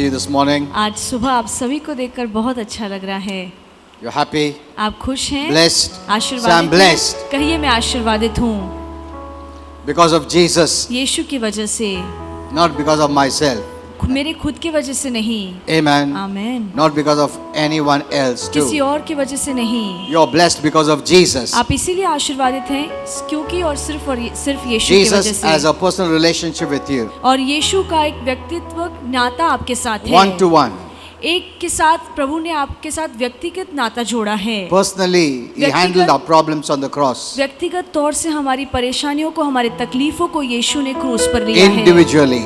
you this morning. आज सुबह आप सभी को देखकर बहुत अच्छा लग रहा है। You're happy, आप खुश हैं? blessed. Say, I'm आशीर्वादित blessed हैं? कहिए मैं आशीर्वादित हूँ because of Jesus, यीशु की वजह से, not because of myself. मेरे खुद की वजह से नहीं। Amen. Amen. Not because of anyone else किसी too. और की वजह से नहीं। You're blessed because of Jesus. आप इसीलिए आशीर्वादित हैं क्योंकि और सिर्फ यीशु की वजह Jesus has से। a personal relationship with you, और यीशु का एक व्यक्तित्व नाता आपके साथ है। one to one. एक के साथ प्रभु ने आपके साथ व्यक्तिगत नाता जोड़ा है। Personally, He व्यक्तिगत- handled our problems on the cross. व्यक्तिगत तौर से हमारी परेशानियों को, हमारी तकलीफों को यीशु ने क्रूस पर लिया है। Individually.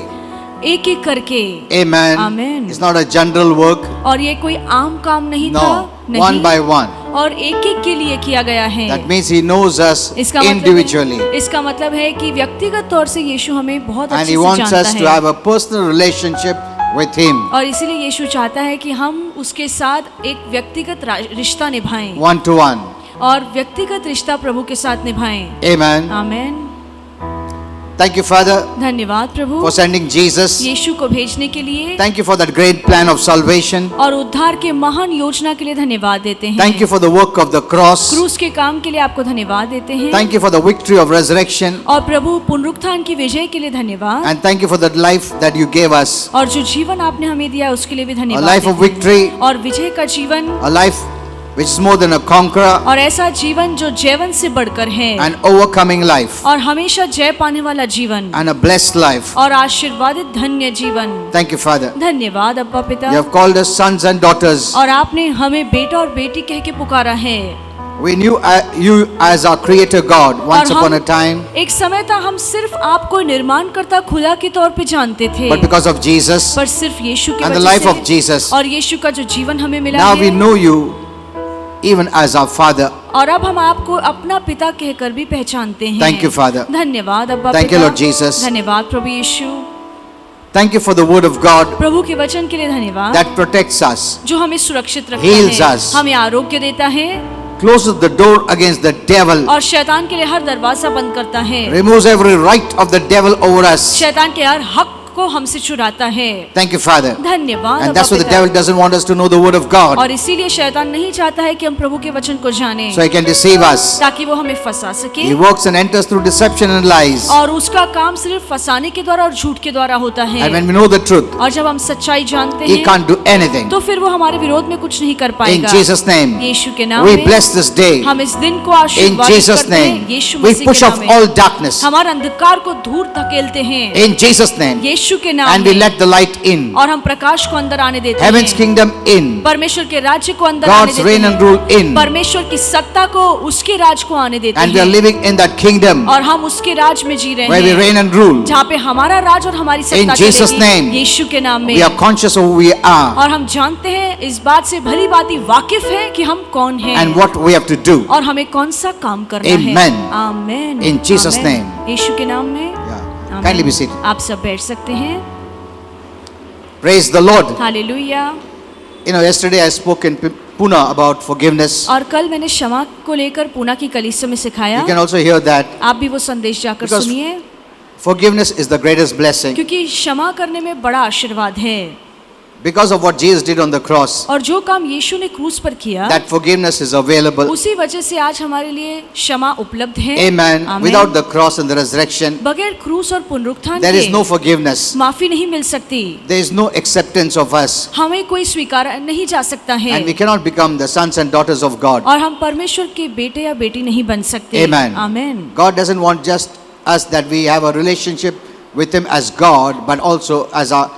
एक एक करके। Amen. Amen. It's not a general work. और ये कोई आम काम नहीं No. था, नहीं। One by one. और एक एक के लिए किया गया है। That means He knows us individually. इसका मतलब है कि व्यक्तिगत तौर से यीशु हमें बहुत And अच्छे He से wants जानता us to है। have a personal relationship with Him. और इसीलिए यीशु चाहता है कि हम उसके साथ एक व्यक्तिगत रिश्ता निभाएं। One to one. और व्यक्तिगत रिश्ता प्रभु के साथ निभाएं। Amen. Amen. Thank you, Father, धन्यवाद प्रभु for sending Jesus. यीशु को भेजने के लिए। Thank you for that great plan of salvation. और उद्धार के महान योजना के लिए धन्यवाद देते हैं। Thank you for the work of the cross. क्रूस के काम के लिए आपको धन्यवाद देते हैं। Thank you for the victory of resurrection. और प्रभु पुनरुत्थान की विजय के लिए धन्यवाद। And thank you for that life that you gave us. और जो जीवन आपने हमें दिया उसके लिए भी A धन्यवाद life of देते हैं। victory. और विजय का जीवन, A life which is more than a conqueror. और ऐसा जीवन जो जयवन से बढ़कर है। An overcoming life. और हमेशा जय पाने वाला जीवन। And a blessed life. और आशीर्वादित धन्य जीवन। Thank you, Father. धन्यवाद अब्बा पिता। You have called us sons and daughters. और आपने हमें बेटा और बेटी कह के पुकारा है। We knew you as our creator God once और upon हम a time. एक समय था हम सिर्फ आपको निर्माणकर्ता खुदा के तौर पे जानते थे। But because of Jesus पर सिर्फ यीशु की and the वजह life से of Jesus, और यीशु का जो जीवन हमें मिला now है, we know you even as our Father. और अब हम आपको अपना पिता कहकर भी पहचानते हैं। Thank you, Father. धन्यवाद अब्बा Thank you, पिता। Lord Jesus. धन्यवाद प्रभु यीशु। Thank you for the word of God प्रभु के वचन के लिए धन्यवाद that protects us, जो हमें सुरक्षित रखता Heals है, us. हमें आरोग्य देता है closes the door against the devil, और शैतान के लिए हर दरवाजा बंद करता है। removes every right of the devil over us. शैतान के हर हक को हमसे चुराता है। Thank you, Father. धन्यवाद And that's why अब्बा the पिता। devil doesn't want us to know the word of God, और इसीलिए शैतान नहीं चाहता है कि हम प्रभु के वचन को जानें, so he can deceive us. ताकि वो हमें फंसा सके। He works and enters through deception and lies. और उसका काम सिर्फ फंसाने के द्वारा और झूठ के द्वारा होता है। And when we know the truth, और जब हम सच्चाई जानते he हैं can't do anything. तो फिर वो हमारे विरोध में कुछ नहीं कर In पाएगा। Jesus' name, यीशु के नाम we में bless this day. हम इस दिन को In आशीर्वादित Jesus' करते हैं। name, Yeshu we Masih push के off नाम में all darkness. हमारे अंधकार को दूर धकेलते हैं। In Jesus' name, यीशु के नाम and we में let the light in. और हम प्रकाश को अंदर आने देते Heaven's हैं। kingdom in. परमेश्वर के राज्य को अंदर आने God's देते reign हैं। and rule in. परमेश्वर की सत्ता को, उसके राज को आने देते And we are हैं। living in that kingdom और हम उसके राज में जी रहे where we हैं, reign and rule. जहाँ पे हमारा राज और हमारी सत्ता Jesus' चलेगी। name, यीशु के नाम में। We are conscious of who we are और हम जानते हैं, इस बात से भली भांति वाकिफ है कि हम कौन हैं and what we have to do. और हमें कौन सा काम करना है। Amen. Amen. In Jesus' amen. name. यीशु के नाम में। Yeah. Amen. Kindly be seated. आप सब बैठ सकते हैं। Praise the Lord. Hallelujah. You know, yesterday I spoke in Pune about forgiveness. और कल मैंने क्षमा को लेकर पूना की कलीसिया में सिखाया। You can also hear that आप भी वो संदेश जाकर Because सुनिए, forgiveness is the greatest blessing क्योंकि क्षमा करने में बड़ा आशीर्वाद है। because of what Jesus did on the cross. और जो काम यीशु ने क्रूस पर किया, That forgiveness is available. उसी वजह से आज हमारे लिए क्षमा उपलब्ध है। Amen. आमीन। Without the cross and the resurrection, बगैर क्रूस और पुनरुत्थान there is no के forgiveness. माफी नहीं मिल सकती। There is no acceptance of us. हमें कोई स्वीकार नहीं जा सकता है। And we cannot become the sons and daughters of God. और हम परमेश्वर के बेटे या बेटी नहीं बन सकते। Amen. Amen. God doesn't want just us that we have a relationship with Him as God, but also as our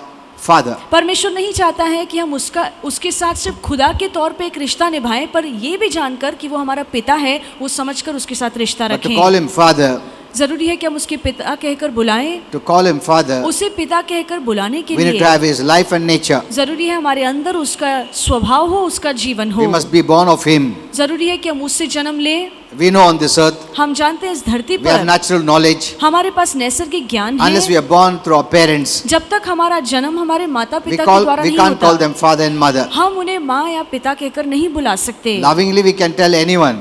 Father. परमेश्वर नहीं चाहता है कि हम उसके साथ सिर्फ खुदा के तौर पे एक रिश्ता निभाएं, पर ये भी जानकर कि वो हमारा पिता है, वो समझकर उसके साथ रिश्ता But to रखें। call Him Father, जरूरी है कि हम उसके पिता कहकर बुलाएं। to call Him Father, उसे पिता कहकर बुलाने के we need to लिए have His life and nature. जरूरी है हमारे अंदर उसका स्वभाव हो, उसका जीवन हो। We must be born of Him. जरूरी है कि हम उससे जन्म लें। We know on this earth, हम जानते हैं इस धरती we have पर natural knowledge. हमारे पास नैसर्गिक ज्ञान Unless we है। are born through our parents, जब तक हमारा जन्म हमारे माता we पिता के द्वारा नहीं can't call होता, them father and mother. हम उन्हें माँ या पिता कहकर नहीं बुला सकते। Lovingly we can tell anyone,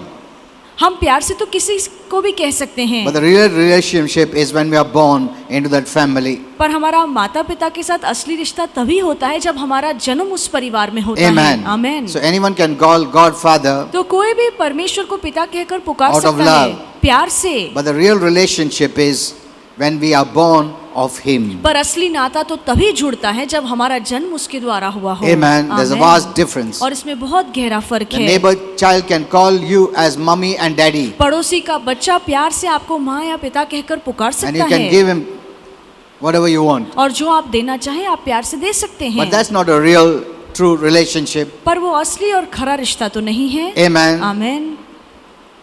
हम प्यार से तो किसी को भी कह सकते हैं। But the real relationship is when we are born into that family. पर हमारा माता पिता के साथ असली रिश्ता तभी होता है जब हमारा जन्म उस परिवार में होता Amen. है। आमेन। So anyone can call God Father, तो कोई भी परमेश्वर को पिता कहकर पुकार Out of सकता है love. प्यार से, but the real relationship is when we are born of Him. पर असली नाता तो तभी जुड़ता है जब हमारा जन्म उसके द्वारा हुआ हो। Amen. There's a amen. vast difference. और इसमें बहुत गहरा फर्क The है। neighbor child can call you as mommy and daddy, पड़ोसी का बच्चा प्यार से आपको माँ या पिता कहकर पुकार and सकता you can है, give him whatever you want. और जो आप देना चाहें आप प्यार से दे सकते हैं। But that's not a real, true relationship. पर वो असली और खरा रिश्ता तो नहीं है। Amen. Amen.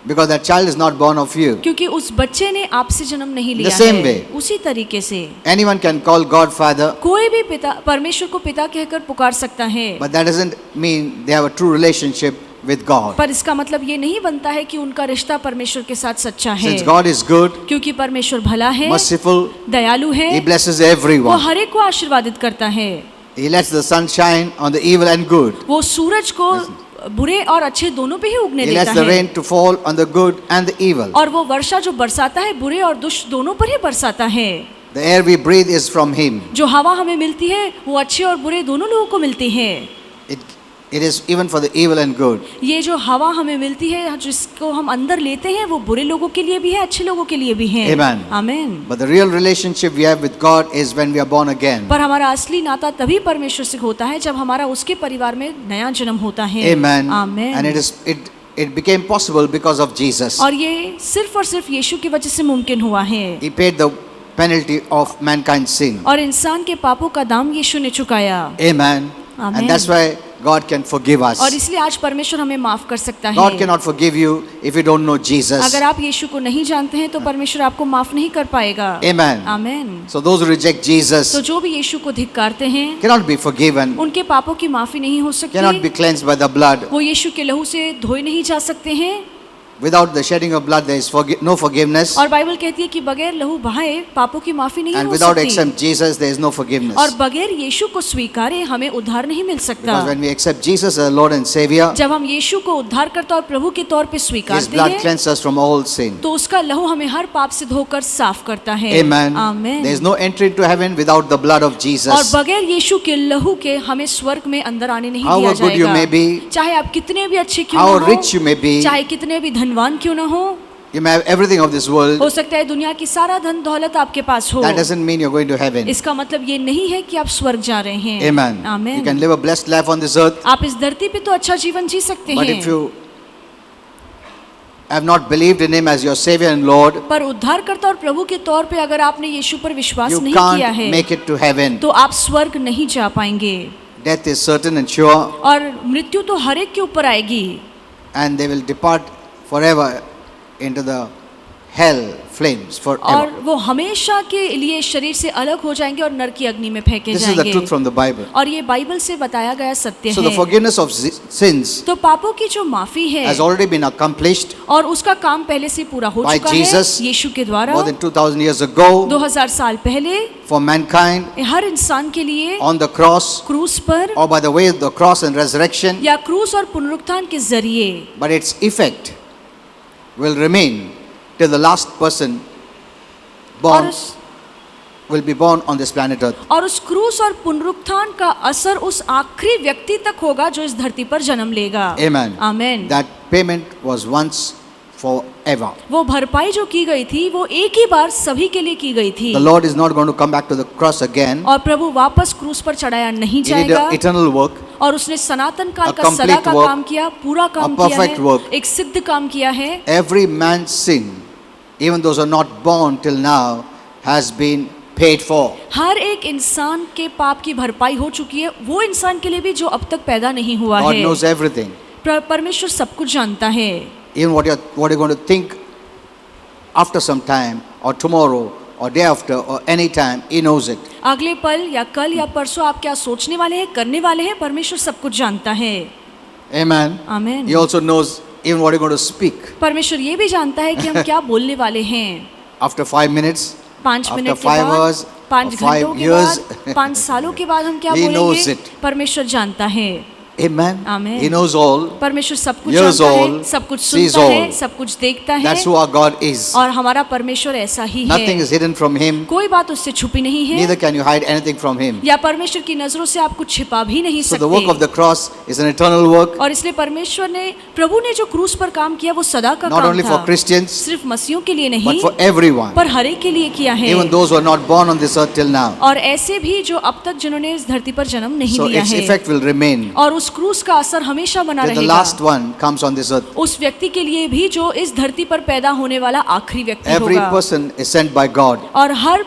Because that child is not born of you. क्योंकि उस बच्चे ने आपसे जन्म नहीं लिया same है। way. उसी तरीके से Anyone can call God Father, कोई भी पिता परमेश्वर को पिता कहकर पुकार सकता है, but that doesn't mean they have a true relationship with God. पर इसका मतलब ये नहीं बनता है कि उनका रिश्ता परमेश्वर के साथ सच्चा है। Since God is good, क्योंकि परमेश्वर भला है, merciful, दयालु है, He blesses वो everyone. हर एक को आशीर्वादित करता है। He lets the sun shine on the evil and good. वो सूरज को बुरे और अच्छे दोनों पे ही उगने He देता lets the है, rain to fall on the good and the evil. और वो वर्षा जो बरसाता है बुरे और दुष्ट दोनों पर ही बरसाता है। The air we breathe is from Him. जो हवा हमें मिलती है वो अच्छे और बुरे दोनों लोगों को मिलती है। It is even for the evil and good. ये जो हवा हमें मिलती है जिसको हम अंदर लेते हैं वो बुरे लोगों के लिए भी है, अच्छे लोगों के लिए भी है। Amen. Amen. But the real relationship we have with God is when we are born again. पर हमारा असली नाता तभी परमेश्वर से होता है जब हमारा उसके परिवार में नया जन्म होता है। Amen. Amen. And it became possible because of Jesus. और ये सिर्फ और सिर्फ यीशु की वजह से मुमकिन हुआ है। He paid the penalty of mankind's sin. और इंसान के पापों का दाम यीशु ने चुकाया। Amen. Amen. And that's why God can forgive us. और इसलिए आज परमेश्वर हमें माफ कर सकता God है। cannot forgive you if you don't know Jesus. अगर आप यीशु को नहीं जानते हैं तो परमेश्वर आपको माफ नहीं कर पाएगा। Amen. Amen. So those who reject Jesus तो जो भी यीशु को धिक्कारते हैं cannot be forgiven, उनके पापों की माफी नहीं हो cannot be सकती, cleansed by the blood. वो यीशु के लहू से धोए नहीं जा सकते हैं। Without the shedding of blood, there is no forgiveness. और बाइबल कहती है कि बगैर लहू बहाए पापों की माफी नहीं And हो without सकती, accept Jesus, there is no forgiveness. और बगैर यीशु को स्वीकारे हमें उद्धार नहीं मिल सकता। Because when we accept Jesus as Lord and Savior, जब हम यीशु को उद्धारकर्ता और प्रभु के तौर पे His स्वीकारते blood हैं cleanses us from all sin. तो उसका लहू हमें हर पाप से धोकर साफ करता है। Amen. Amen. There is no entry into heaven without the blood of और Jesus. बगैर यीशु के लहू के हमें स्वर्ग में अंदर आने नहीं However दिया good you may जाएगा। be, चाहे आप कितने भी अच्छे क्यों how ना rich you may हो, be, चाहे कितने भी धनवान क्यों ना हो you may have everything of this world. हो सकता है दुनिया की सारा धन दौलत आपके पास हो, That doesn't mean you're going to heaven. इसका मतलब ये नहीं है कि आप स्वर्ग जा रहे हैं। Amen. You amen. can live a blessed life on this earth, आप इस धरती पे तो अच्छा जीवन जी सकते but हैं, if you have not believed in Him as your Savior and Lord, पर उद्धारकर्ता और प्रभु के तौर पे अगर आपने यीशु पर विश्वास you नहीं किया can't है make it to heaven. तो आप स्वर्ग नहीं जा पाएंगे, Death is certain and sure, और मृत्यु तो हर एक के ऊपर आएगी, and they will depart forever into the hell flames और forever. वो हमेशा के लिए शरीर से अलग हो जाएंगे और नरक की अग्नि में फेंके This is the truth जाएंगे। from the Bible. और ये बाइबल से बताया गया सत्य So the है। forgiveness of sins तो पापों की जो माफी है has already been accomplished और उसका काम पहले से पूरा हो by चुका Jesus है यीशु के द्वारा more than 2000 years ago 2000 साल पहले for mankind हर इंसान के लिए on the cross, क्रूस पर or by the way of the cross and resurrection, या क्रूस और पुनरुत्थान के जरिए, but its effect will remain till the last person और born उस will be born on this planet earth. और उस क्रूस और पुनरुत्थान का असर उस आखिरी व्यक्ति तक होगा जो इस धरती पर जन्म लेगा। Amen. Amen. That payment was once forever. वो भरपाई जो की गई थी वो एक ही बार सभी के लिए की गई थी, The Lord is not going to come back to the cross again. और प्रभु वापस क्रूस पर चढ़ाया नहीं He did जाएगा, an eternal work, और उसने सनातन काल A का सदा complete का work, काम किया, पूरा काम a किया perfect है, work. एक सिद्ध काम किया है। every man's sin, even those who are not born till now, has been paid for. हर एक इंसान के पाप की भरपाई हो चुकी है, वो इंसान के लिए भी जो अब तक पैदा नहीं हुआ God है। knows everything. परमेश्वर सब कुछ जानता है, Even what you're going to think after some time, or tomorrow, or day after, or any time, He knows it. अगले पल या कल या परसों आप क्या सोचने वाले हैं, करने वाले हैं, परमेश्वर सब कुछ जानता है। Amen. Amen. He also knows even what you're going to speak. परमेश्वर ये भी जानता है कि हम क्या बोलने वाले हैं। After 5 minutes, 5 after मिनट के 5 बाद, hours, 5 or 5 घंटों के years, बाद, 5 सालों के बाद हम क्या He knows बोलेंगे, it. परमेश्वर जानता है। Amen. Amen. He knows all. परमेश्वर सब कुछ Hears जानता all, है, सब कुछ sees सुनता है, all. सब कुछ देखता है, That's who our God is. और हमारा परमेश्वर ऐसा ही Nothing है। is hidden from Him. कोई बात उससे छुपी नहीं है, Neither can you hide anything from Him. या परमेश्वर की नजरों से आप कुछ छिपा भी नहीं So the work of सकते। the cross is an eternal work, और इसलिए परमेश्वर ने, प्रभु ने जो क्रूस पर काम किया वो सदा का not काम only था, for Christians, सिर्फ मसीहों के लिए but नहीं for everyone. पर हर एक के लिए किया है, Even those who are not born on this earth till now. और ऐसे भी जो अब तक जिन्होंने इस धरती पर जन्म नहीं So लिया its है, effect will remain. और उस क्रूस का असर हमेशा बना Till the रहेगा last one comes on this earth. उस व्यक्ति के लिए भी जो इस धरती पर पैदा होने वाला आखिरी व्यक्ति Every होगा। person is sent by God. और हर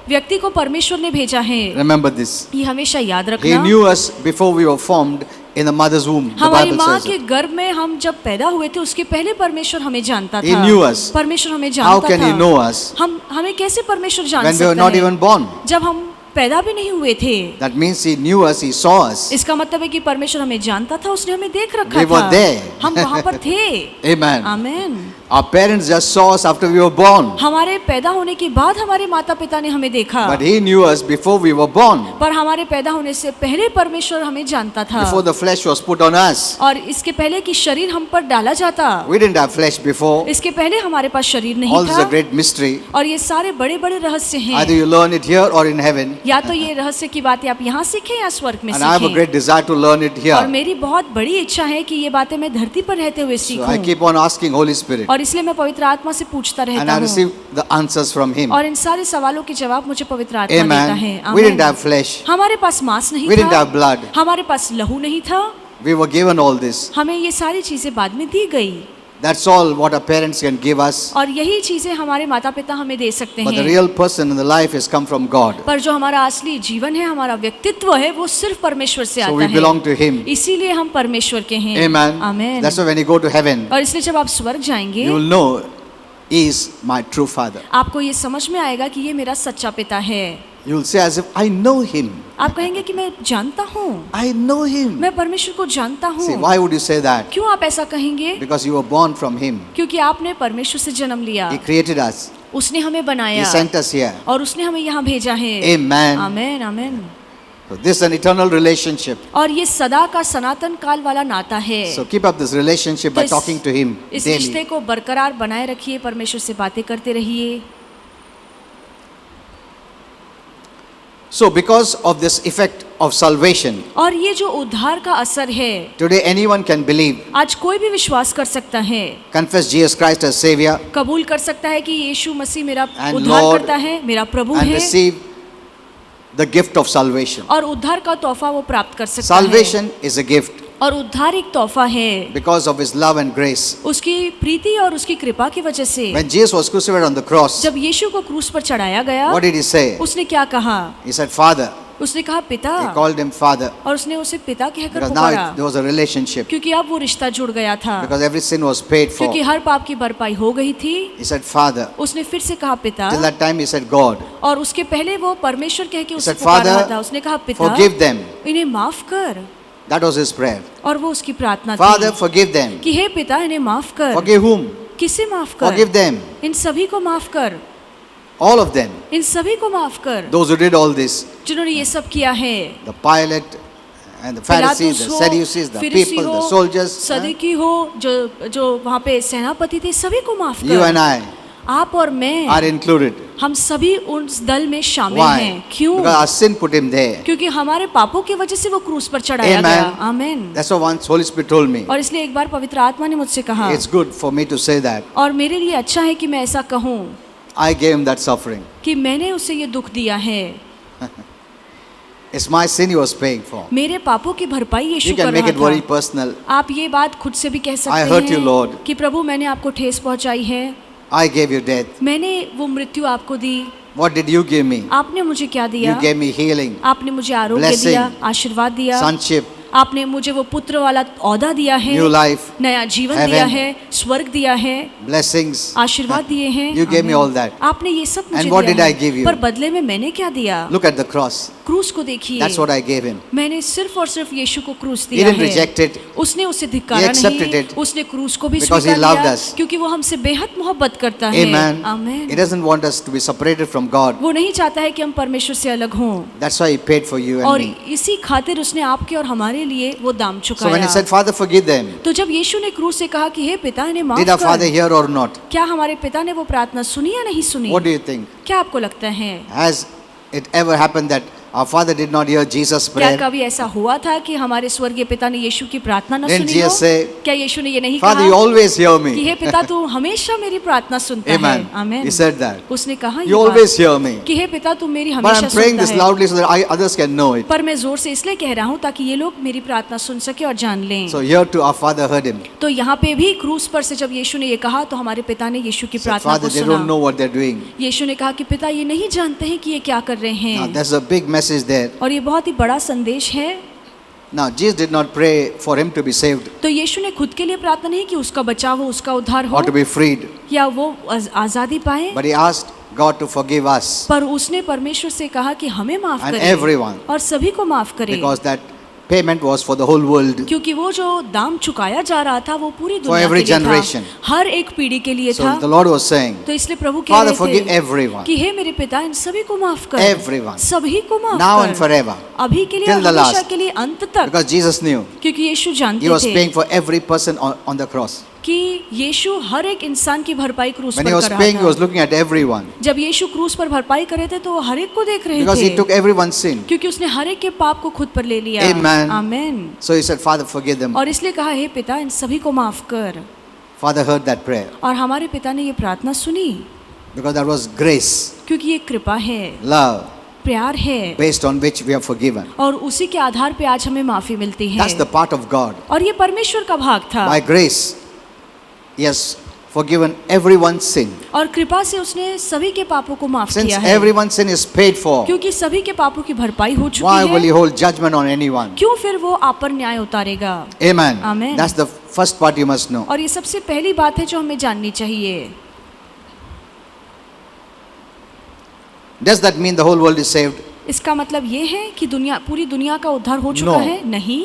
व्यक्ति को परमेश्वर ने भेजा है, Remember this. ये हमेशा याद He रखना। knew us before we were formed in the mother's womb. The हमारी Bible माँ says के it. गर्भ में हम जब पैदा हुए थे उसके पहले परमेश्वर हमें जानता He था। knew us. परमेश्वर हमें How जानता can He था। know us हमें कैसे परमेश्वर जान when we were सकता not है even born? जब हम पैदा भी नहीं हुए थे। That means He knew us, He saw us. इसका मतलब है कि परमेश्वर हमें जानता था, उसने हमें देख रखा We were था, there. हम वहाँ पर थे। Amen. Amen. Our parents just saw us after we were born. हमारे पैदा होने के बाद हमारे माता पिता ने हमें देखा, But He knew us before we were born. पर हमारे पैदा होने से पहले परमेश्वर हमें जानता था। Before the flesh was put on us. और इसके पहले कि शरीर हम पर डाला जाता, We didn't have flesh before. इसके पहले हमारे पास शरीर नहीं All this is a था। great mystery. और ये सारे बड़े बड़े रहस्य हैं। Either you learn it here or in heaven. या तो ये रहस्य की बातें आप यहाँ सीखें या स्वर्ग में And I have a सीखें। great desire to learn it और here. मेरी बहुत बड़ी इच्छा है कि ये बातें मैं धरती पर रहते हुए So I सीखूं। keep on asking Holy Spirit. और इसलिए मैं पवित्र आत्मा से पूछता And रहता I हूँ, receive the answers from Him. और इन सारे सवालों के जवाब मुझे पवित्र आत्मा देता है। Amen. We didn't आमीन। have flesh. हमारे पास मांस नहीं We didn't था, have blood. हमारे पास लहू नहीं था, We were given all this. हमें ये सारी चीजें बाद में दी गई। That's all what our parents can give us. और यही चीजें हमारे माता पिता हमें दे सकते But the हैं, real person in the life has come from God. पर जो हमारा असली जीवन है, हमारा व्यक्तित्व है, वो सिर्फ परमेश्वर से So आता we है। belong to Him. इसीलिए हम परमेश्वर के हैं। Amen. आमीन। That's why when you go to heaven, और इसलिए जब आप स्वर्ग जाएंगे, you will know He is my true Father. आपको ये समझ में आएगा कि ये मेरा सच्चा पिता है। You will say as if I know Him. आप कहेंगे कि मैं जानता हूँ, I know Him. मैं परमेश्वर को जानता हूँ। See, why would you say that? क्यों आप ऐसा कहेंगे? Because you were born from Him. क्योंकि आपने परमेश्वर से जन्म लिया, He created us. उसने हमें He बनाया sent us here. और उसने हमें यहाँ भेजा है। Amen. आमीन आमीन। So this is an eternal relationship. और ये सदा का सनातन काल वाला नाता है। So keep up this relationship by इस- talking to Him इस रिश्ते daily. को बरकरार बनाए रखिए, परमेश्वर से बातें करते रहिए। So because of this effect of salvation, और ये जो उद्धार का असर है, today anyone can believe, आज कोई भी विश्वास कर सकता है, confess Jesus Christ as Savior, कबूल कर सकता है कि यीशु मसीह मेरा And उद्धार Lord, करता है, मेरा प्रभु and है, receive the gift of salvation. और उद्धार का तोहफा वो प्राप्त कर सकता है। Salvation is a gift और उद्धार एक तोहफा है, because of His love and grace. उसकी प्रीति और उसकी कृपा की वजह से। When Jesus was crucified on the cross, जब यीशु को क्रूस पर चढ़ाया गया, what did He say? उसने क्या कहा? He said, Father. उसने कहा पिता, He called Him Father और उसने उसे पिता कहकर because now पुकारा, there was a relationship, क्योंकि अब वो रिश्ता जुड़ गया था, because every sin was paid for. क्योंकि हर पाप की भरपाई हो गई थी। He said, Father. उसने फिर से कहा पिता, Till that time He said, God. और उसके पहले वो परमेश्वर कह के He उसे said, पुकार रहा Father, था। उसने कहा पिता, forgive them. इन्हें माफ कर, That was His prayer. और वो उसकी प्रार्थना Father, थी forgive them. कि हे पिता इन्हें माफ कर। Forgive whom? किसे माफ कर? Forgive them. इन सभी को माफ कर, All of them. इन सभी को माफ कर, Those who did all this. जिन्होंने ये सब किया है। The Pilate and the Pharisees, पिलातुस the हो, Sadducees, the फरीसी people, हो, the soldiers. सदुकी हो, जो वहाँ पे सेनापति थे, सभी को माफ You कर। and I आप और मैं, are included. हम सभी उस दल में शामिल Why? हैं। क्यों? Because our sin put Him there. क्योंकि हमारे पापों की वजह से वो क्रूस पर चढ़ाया Amen. गया। आमीन। That's what once Holy Spirit told me. और इसलिए एक बार पवित्र आत्मा ने मुझसे कहा, It's good for me to say that. और मेरे लिए अच्छा है कि मैं ऐसा कहूँ I gave Him that suffering. कि मैंने उसे ये दुख दिया है। It's my sin He was paying for. मेरे पापों की भरपाई You यीशु can कर make रहा it very था। personal. आप ये बात खुद से भी कह सकते hurt you, हैं Lord. कि प्रभु मैंने आपको ठेस पहुंचाई है, I gave you death. मैंने वो मृत्यु आपको दी। What did you give me? आपने मुझे क्या दिया? You gave me healing, आपने मुझे आरोग्य blessing, दिया, आशीर्वाद दिया। sonship, आपने मुझे वो पुत्र वाला औदा दिया है, new life, नया जीवन heaven, दिया है, स्वर्ग दिया है, blessings. आशीर्वाद दिए हैं। You gave me आमीन। all that. आपने ये सब मुझे And what दिया did I है। give you? पर बदले में मैंने क्या दिया? Look at the cross. क्रूस को देखिए। That's what I gave Him. मैंने सिर्फ और सिर्फ यीशु को क्रूस He दिया didn't है। reject it. उसने उसे धिक्कारा He accepted नहीं, it. उसने क्रूस को भी Because he स्वीकार loved किया, us. क्योंकि वो हमसे बेहद मोहब्बत करता है। Amen. आमीन। He doesn't want us to be separated from God. वो नहीं चाहता है कि हम परमेश्वर से अलग हों, That's why He paid for you and और me. इसी खातिर उसने आपके और हमारे हमारे लिए वो दाम So when he चुकाया। said, Father, forgive them, तो जब यीशु ने क्रूस से कहा कि हे पिता इन्हें माफ did our Father कर, hear or not? क्या हमारे पिता ने वो प्रार्थना सुनी या नहीं सुनी? What do you think? क्या आपको लगता है? Has it ever happened that our Father did not hear Jesus' क्या prayer? कभी ऐसा हुआ था कि हमारे स्वर्गीय पिता ने यीशु की प्रार्थना न Didn't सुनी हो? Jesus say, क्या यीशु ने ये नहीं Father, you कहा always hear कि me? हे पिता तू हमेशा मेरी प्रार्थना सुनता है? Amen. Amen. He said that. उसने कहा You ये always बात hear me. कि हे पिता तू मेरी But हमेशा I'm praying सुनता this है। loudly so that others can know it. पर मैं जोर से इसलिए कह रहा हूँ ताकि ये लोग मेरी प्रार्थना सुन सके और जान लें। So here too our Father heard him. तो यहाँ पे भी क्रूस पर से जब यीशु ने ये कहा तो हमारे पिता ने यीशु की Said, प्रार्थना Father, को they don't know सुना। what they're doing. यीशु ने कहा कि पिता ये नहीं जानते हैं कि ये क्या कर रहे Now हैं। there's a big message there. और ये बहुत ही बड़ा संदेश है। Now Jesus did not pray for him to be saved तो यीशु ने खुद के लिए प्रार्थना नहीं कि उसका बचाव हो, उसका उद्धार हो or to be freed, या वो आजादी पाए, but he asked God to forgive us पर उसने परमेश्वर से कहा कि हमें माफ and करे everyone, और सभी को माफ करे, because that payment was for the whole world. क्योंकि वो जो दाम चुकाया जा रहा था वो पूरी For दुनिया every के लिए generation. था, हर एक पीढ़ी के लिए So था। the Lord was saying, तो इसलिए प्रभु कह Father, रहे forgive थे everyone, कि हे मेरे पिता इन सभी को माफ कर, everyone, सभी को माफ now कर, and forever, अभी के लिए till और the हमेशा last. के लिए अंत तक, because Jesus knew क्योंकि यीशु he जानते was थे paying for every person on the cross. कि यीशु हर एक इंसान की भरपाई क्रूस When पर he was कर paying, he रहा was था। looking at everyone जब यीशु क्रूस पर भरपाई करे थे तो वो हर एक को देख रहे because he थे, took everyone's sin. क्योंकि उसने हर एक के पाप को खुद पर ले लिया। Amen. Amen. So he said, Father, forgive them. और इसलिए कहा हे पिता इन सभी को माफ कर। Father heard that prayer और हमारे पिता ने ये प्रार्थना सुनी because that was grace, क्योंकि ये कृपा है, love, प्यार है, based on which we are forgiven. और उसी के आधार पे आज हमें माफी मिलती है। That's the part of God. और ये परमेश्वर का भाग था। By grace, he has forgiven everyone's sin. और कृपा से उसने सभी के पापों को माफ Since किया है, everyone's sin is paid for, क्योंकि सभी के पापों की भरपाई हो why चुकी will he है, hold judgment on anyone? क्यों फिर वो आप पर न्याय उतारेगा? Amen. Amen. That's the first part you must know. और ये सबसे पहली बात है जो हमें जाननी चाहिए। Does that mean the whole world is saved? इसका मतलब ये है कि पूरी दुनिया का उद्धार हो चुका No. है? नहीं।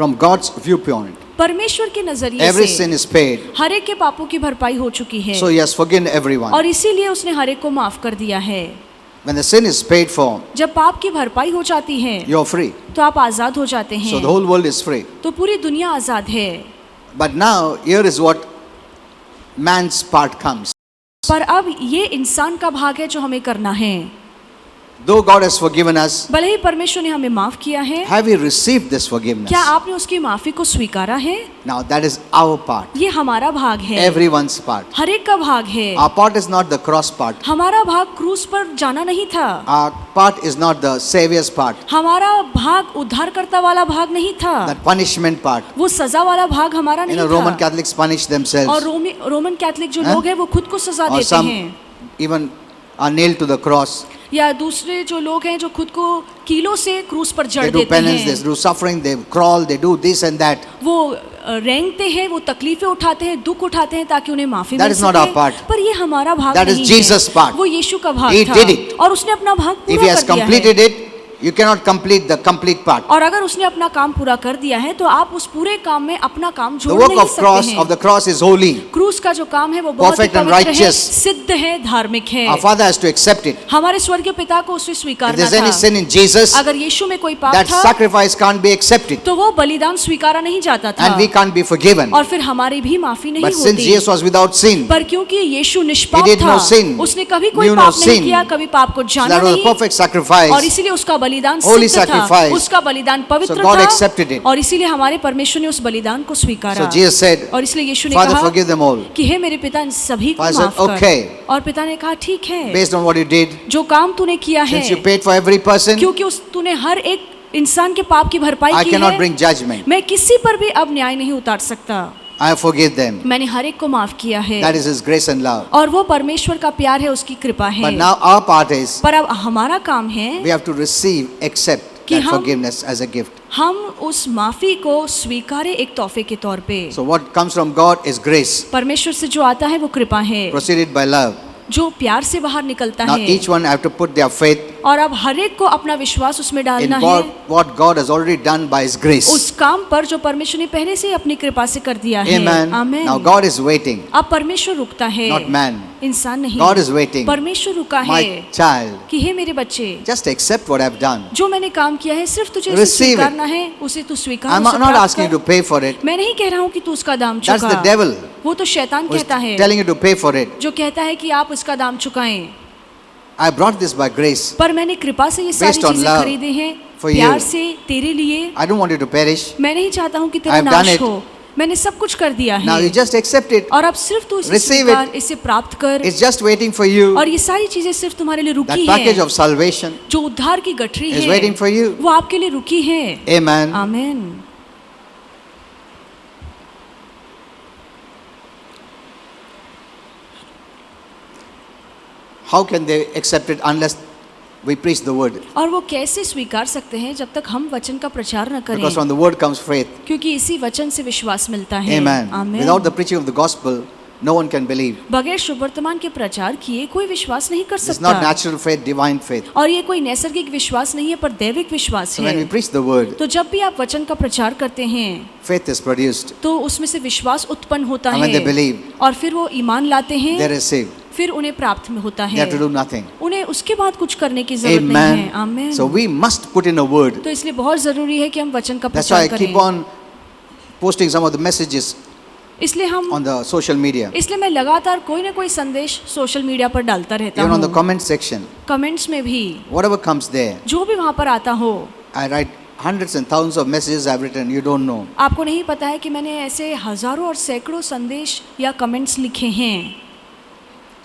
From God's viewpoint, परमेश्वर के नजरिए every से sin is paid. हर एक के पापों की भरपाई हो चुकी है, So he has forgiven everyone. और इसीलिए उसने हर एक को माफ कर दिया है। When the sin is paid for, जब पाप की भरपाई हो जाती है you're free. तो आप आजाद हो जाते So हैं, the whole world is free. तो पूरी दुनिया आजाद है। But now, here is what man's part comes. पर अब ये इंसान का भाग है जो हमें करना है। Though God has forgiven us, भले ही परमेश्वर ने हमें माफ किया है, have we received this forgiveness? क्या आपने उसकी माफी को स्वीकारा है? Now that is our part, ये हमारा भाग है, everyone's part. हर एक का भाग है। Our part is not the cross part. हमारा भाग क्रूस पर जाना नहीं था, Our part is not the Savior's part, हमारा भाग उद्धारकर्ता वाला भाग नहीं था, that punishment part. वो सजा वाला भाग हमारा You नहीं know, Roman था। Catholics punish और themselves, रोमन कैथलिक जो हाँ? लोग हैं वो खुद को सजा or देते some हैं, even are nailed to the cross. या दूसरे जो लोग हैं जो खुद को कीलों से क्रूस पर जड़ They do देते penance, they हैं, do suffering, they crawl, they do this and that. वो रेंगते हैं, वो तकलीफें उठाते हैं, दुख उठाते हैं ताकि उन्हें माफी That mill is not our सके। part. पर ये हमारा भाग That is नहीं Jesus' है, part. वो यीशु का भाग He था, did it. और उसने अपना भाग If he पूरा has कर दिया है। completed it, you cannot complete the complete part. और अगर उसने अपना काम पूरा कर दिया है तो आप उस पूरे काम में अपना काम The जोड़ work नहीं of सकते the हैं। cross is holy. क्रूस का जो काम है वो बहुत ही Perfect and पवित्र है, righteous. सिद्ध है, धार्मिक है। Our Father has to accept it. हमारे स्वर्गीय पिता को उसे If स्वीकारना there's any था। sin in Jesus, अगर यीशु में कोई पाप that था sacrifice can't be accepted तो वो बलिदान स्वीकारा नहीं जाता था, and we can't be forgiven. और फिर हमारी भी माफी नहीं But since होती। Jesus was without sin, पर क्योंकि यीशु निष्पाप He did था, no sin, उसने कभी कोई knew no पाप नहीं sin. किया, कभी पाप को so जाना that was a नहीं, perfect sacrifice. और इसीलिए उसका बलिदान Holy सिद्ध था, sacrifice. उसका बलिदान पवित्र So God था, accepted it. और इसीलिए हमारे परमेश्वर ने उस बलिदान को स्वीकारा। So Jesus said, और इसलिए यीशु ने Father, कहा forgive them all. कि हे मेरे पिता इन सभी को Father said, माफ कर। "Okay." और पिता ने कहा ठीक है, Based on what you did, जो काम तूने किया है, since you paid for every person, क्योंकि तूने हर एक इंसान के पाप की भरपाई I की cannot है, bring judgment. मैं किसी पर भी अब न्याय नहीं उतार सकता। I forgive them. मैंने हर एक को माफ किया है, That is His grace and love. और वो परमेश्वर का प्यार है, उसकी कृपा है। But now our part is, पर अब हमारा काम है we have to receive, accept कि that हम- forgiveness as a gift. हम उस माफी को स्वीकारे एक तोहफे के तौर पे। So what comes from God is grace, परमेश्वर से जो आता है वो कृपा है, proceeded by love. जो प्यार से बाहर निकलता Now है। each one have to put their faith और अब हर एक को अपना विश्वास उसमें in डालना God, है what God has already done by His grace. उस काम पर जो परमेश्वर ने पहले से ही अपनी कृपा से कर दिया है। Amen. आमीन। Now God is waiting, अब परमेश्वर रुकता है, not man. इंसान नहीं। God is waiting. परमेश्वर रुका My है child, कि हे मेरे बच्चे, just accept what I've done. जो मैंने काम किया है सिर्फ तुझे उसे Receive it. स्वीकारना है, उसे तू स्वीकार, I'm उसे not प्राप्त asking you कर। to pay for it. मैं नहीं कह रहा हूँ कि तू उसका दाम That's चुका। the devil वो तो शैतान who is कहता है, telling you to pay for it. जो कहता है कि आप उसका दाम चुकाएं। I brought this by grace. पर मैंने कृपा से ये सारी Based on चीजें love खरीदे हैं, for प्यार you. से तेरे लिए। I don't want you to perish. मैं नहीं चाहता हूँ कि तेरा I've done नाश it. हो, मैंने सब कुछ कर दिया Now you है just accept it. और अब सिर्फ तू इसे Receive स्वीकार, it. इसे प्राप्त कर। It's just waiting for you. और ये सारी चीजें सिर्फ तुम्हारे लिए That रुकी package है, of salvation जो उद्धार की गठरी is है waiting for you. वो आपके लिए रुकी है। Amen. आमीन। How can they accept it unless we preach the word? और वो कैसे स्वीकार सकते हैं जब तक हम वचन का प्रचार न करें, Because from the word comes faith. क्योंकि इसी वचन से विश्वास मिलता है। Amen. आमीन। Without the preaching of the gospel, no one can believe. बगैर शुभ वर्तमान के प्रचार किए कोई विश्वास नहीं कर It's not सकता। natural faith, divine faith. और ये कोई नैसर्गिक विश्वास नहीं है पर दैविक विश्वास So when we है। preach the word, तो जब भी आप वचन का प्रचार करते हैं faith is produced. तो उसमें से विश्वास उत्पन्न होता And when they है believe, और फिर वो ईमान लाते they हैं, receive. फिर उन्हें प्राप्त में होता They है, have to do nothing. उन्हें उसके बाद कुछ करने की जरूरत नहीं है। Amen. आमीन। So we must put in a word. तो इसलिए बहुत जरूरी है कि हम वचन का That's why I प्रचार keep करें। on posting some of the messages इसलिए हम on the social media, इसलिए मैं लगातार कोई ना कोई संदेश सोशल मीडिया पर डालता रहता even on the हूँ। comment section. कमेंट्स में भी Whatever comes there, जो भी वहाँ पर आता हो। I write hundreds and thousands of messages I've written. You don't know. आपको नहीं पता है कि मैंने ऐसे हजारों और सैकड़ों संदेश या कमेंट्स लिखे हैं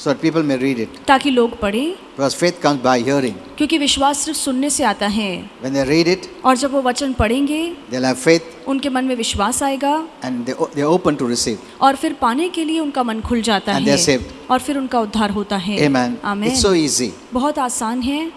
So that people may read it. ताकि लोग पढ़ें, Because faith comes by hearing. क्योंकि विश्वास सिर्फ सुनने से आता है। When they read it, और जब वो वचन पढ़ेंगे they'll have faith उनके मन में विश्वास आएगा and they're open to receive. और फिर पाने के लिए उनका मन खुल जाता And है they're saved. और फिर उनका उद्धार होता है। Amen. आमीन। It's so easy. बहुत आसान है।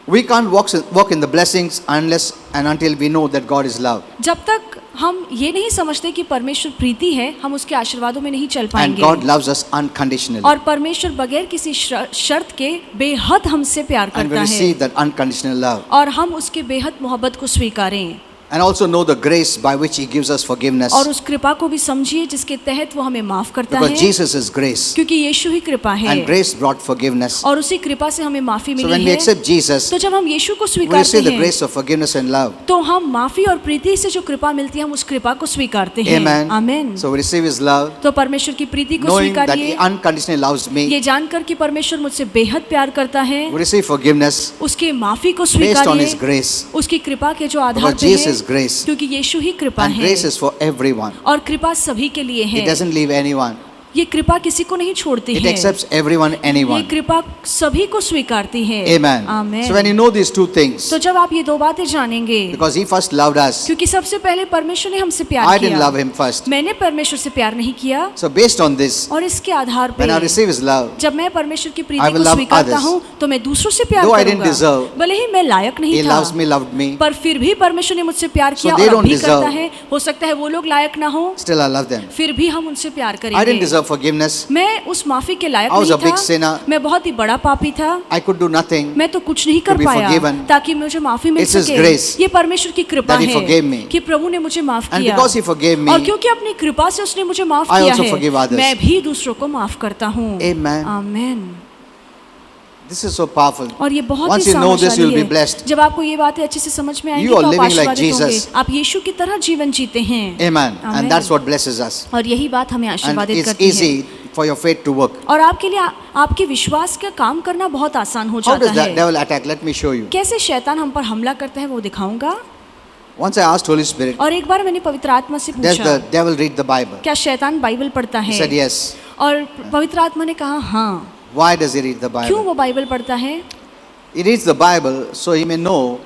We can't walk in the blessings unless and until we know that God is love. जब तक हम ये नहीं समझते कि परमेश्वर प्रीति है, हम उसके आशीर्वादों में नहीं चल And पाएंगे। God loves us unconditionally. और परमेश्वर बगैर किसी शर्त के बेहद हमसे प्यार And we करता है receive that unconditional love. और हम उसके बेहद मोहब्बत को स्वीकारें And also know the grace by which He gives us forgiveness. और उस कृपा को भी समझिए जिसके तहत वो हमें माफ करता Because है, Jesus is grace. क्योंकि यीशु ही कृपा है And grace brought forgiveness. और उसी कृपा से हमें माफी So when मिली we है। accept Jesus, तो जब हम यीशु को we स्वीकारते receive the हैं grace of forgiveness and love. तो हम माफी और प्रीति से जो कृपा मिलती है हम उस कृपा को स्वीकारते हैं। Amen. आमीन। So we receive His love, तो परमेश्वर की प्रीति को knowing that स्वीकारिए, He unconditionally loves me. ये जानकर कि परमेश्वर मुझसे बेहद प्यार करता है, We receive forgiveness उसके माफी को based on His स्वीकारिए, grace. उसकी कृपा के जो आधार Because पे Jesus is है, grace. क्योंकि यीशु ही कृपा And है grace is for everyone. और कृपा सभी के लिए It है। doesn't leave anyone. ये कृपा किसी को नहीं छोड़ती It है, accepts everyone, ये anyone. कृपा सभी को स्वीकारती है। Amen. आमीन। So when you know these two things, तो जब आप ये दो बातें जानेंगे, because He first loved us, क्योंकि सबसे पहले परमेश्वर ने हमसे I प्यार didn't किया, love Him first. मैंने परमेश्वर से प्यार नहीं किया So based on this, और इसके आधार when I पे receive His love, जब मैं परमेश्वर की I प्रीति will को love स्वीकारता others. हूँ तो मैं दूसरों से प्यार Though I didn't करूंगा। deserve, भले ही मैं लायक नहीं He था, loves me, loved me, पर फिर भी परमेश्वर ने मुझसे प्यार So किया they और अब don't भी deserve. करता है। हो सकता है वो लोग लायक ना हो, still I love them. फिर भी हम उनसे प्यार I didn't करेंगे। deserve forgiveness. मैं उस माफी के लायक I was नहीं a big था, sinner. मैं बहुत ही बड़ा पापी था, I could do nothing. मैं तो कुछ नहीं कर be पाया forgiven. ताकि मुझे माफी मिल It's His सके। grace ये परमेश्वर की कृपा that He forgave है me. कि प्रभु ने मुझे माफ And किया because He forgave me, और क्योंकि अपनी कृपा से उसने मुझे माफ I किया also forgive है, others. मैं भी दूसरों को माफ करता हूँ। Amen. आमीन। This is so powerful. और ये बहुत Once he you know this, you सामर्थ्यशाली will be है। blessed. जब आपको ये बातें अच्छे से समझ में आएंगी You are तो आप living like आशीर्वादित होंगे। Jesus. आप यीशु की तरह जीवन जीते हैं। Amen. Amen. And that's what blesses us. और यही बात हमें And आशीर्वादित it's करती है। easy for your faith to work. और आपके लिए आपके विश्वास का काम करना बहुत आसान हो How जाता does that है। devil attack? Let me show you. कैसे शैतान हम पर हमला करता है वो दिखाऊंगा। Once I asked Holy Spirit, और एक बार मैंने पवित्र आत्मा से does पूछा, the devil read the Bible? क्या शैतान बाइबल पढ़ता He है? said yes. और पवित्र आत्मा ने कहा हाँ। Why does he read the क्यों Bible? वो बाइबल पढ़ता है? He reads the Bible so he may know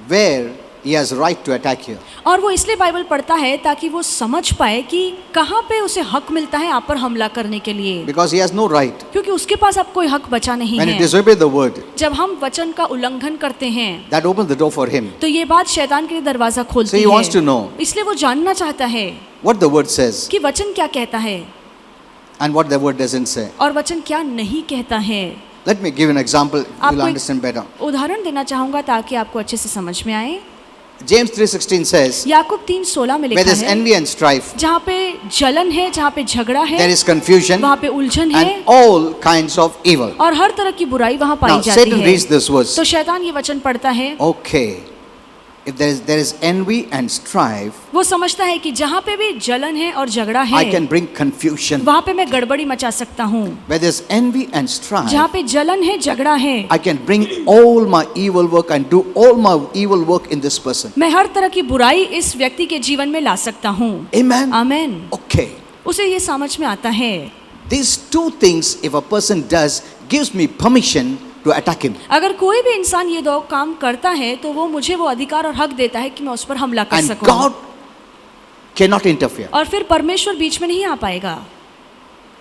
where he has right to attack you. और वो इसलिए बाइबल पढ़ता है ताकि वो समझ पाए कि कहाँ पे उसे हक मिलता है आप पर हमला करने के लिए, Because he has no right. क्योंकि उसके पास अब कोई हक बचा नहीं When you है। disobey the word, जब हम वचन का उल्लंघन करते हैं that opens the door for him. तो ये बात शैतान के लिए दरवाजा खोलती So he wants to है, know इसलिए वो जानना चाहता है what the word says कि वचन क्या कहता है and what the word doesn't say. और वचन क्या नहीं कहता है। Let me give an example, you'll आपको understand better. एक उदाहरण देना चाहूंगा ताकि आपको अच्छे से समझ में आए। James 3:16 says, याकूब 3:16 में where लिखा there's है, envy and strife, जहाँ पे जलन है, जहाँ पे झगड़ा है, there is confusion वहाँ पे उलझन है and all kinds of evil. और हर तरह की बुराई वहाँ पाई Now जाती Satan है। reads this verse. तो शैतान ये वचन पढ़ता है, Okay, if there is envy and strife, वो समझता है कि जहाँ पे भी जलन है और झगड़ा I है can bring confusion. वहाँ पे मैं गड़बड़ी मचा सकता हूँ। Where there's envy and strife, जहाँ पे जलन है, झगड़ा है, I can bring all my evil work and do all my evil work in this person. मैं हर तरह की बुराई इस व्यक्ति के जीवन में ला सकता हूँ। Amen. आमेन। Okay. उसे ये समझ में आता है These two things, if a person does, gives me permission to attack him. अगर कोई भी इंसान ये दो काम करता है तो वो मुझे वो अधिकार और हक देता है कि मैं उस पर हमला कर And सकूं। God cannot interfere. और फिर परमेश्वर बीच में नहीं आ पाएगा,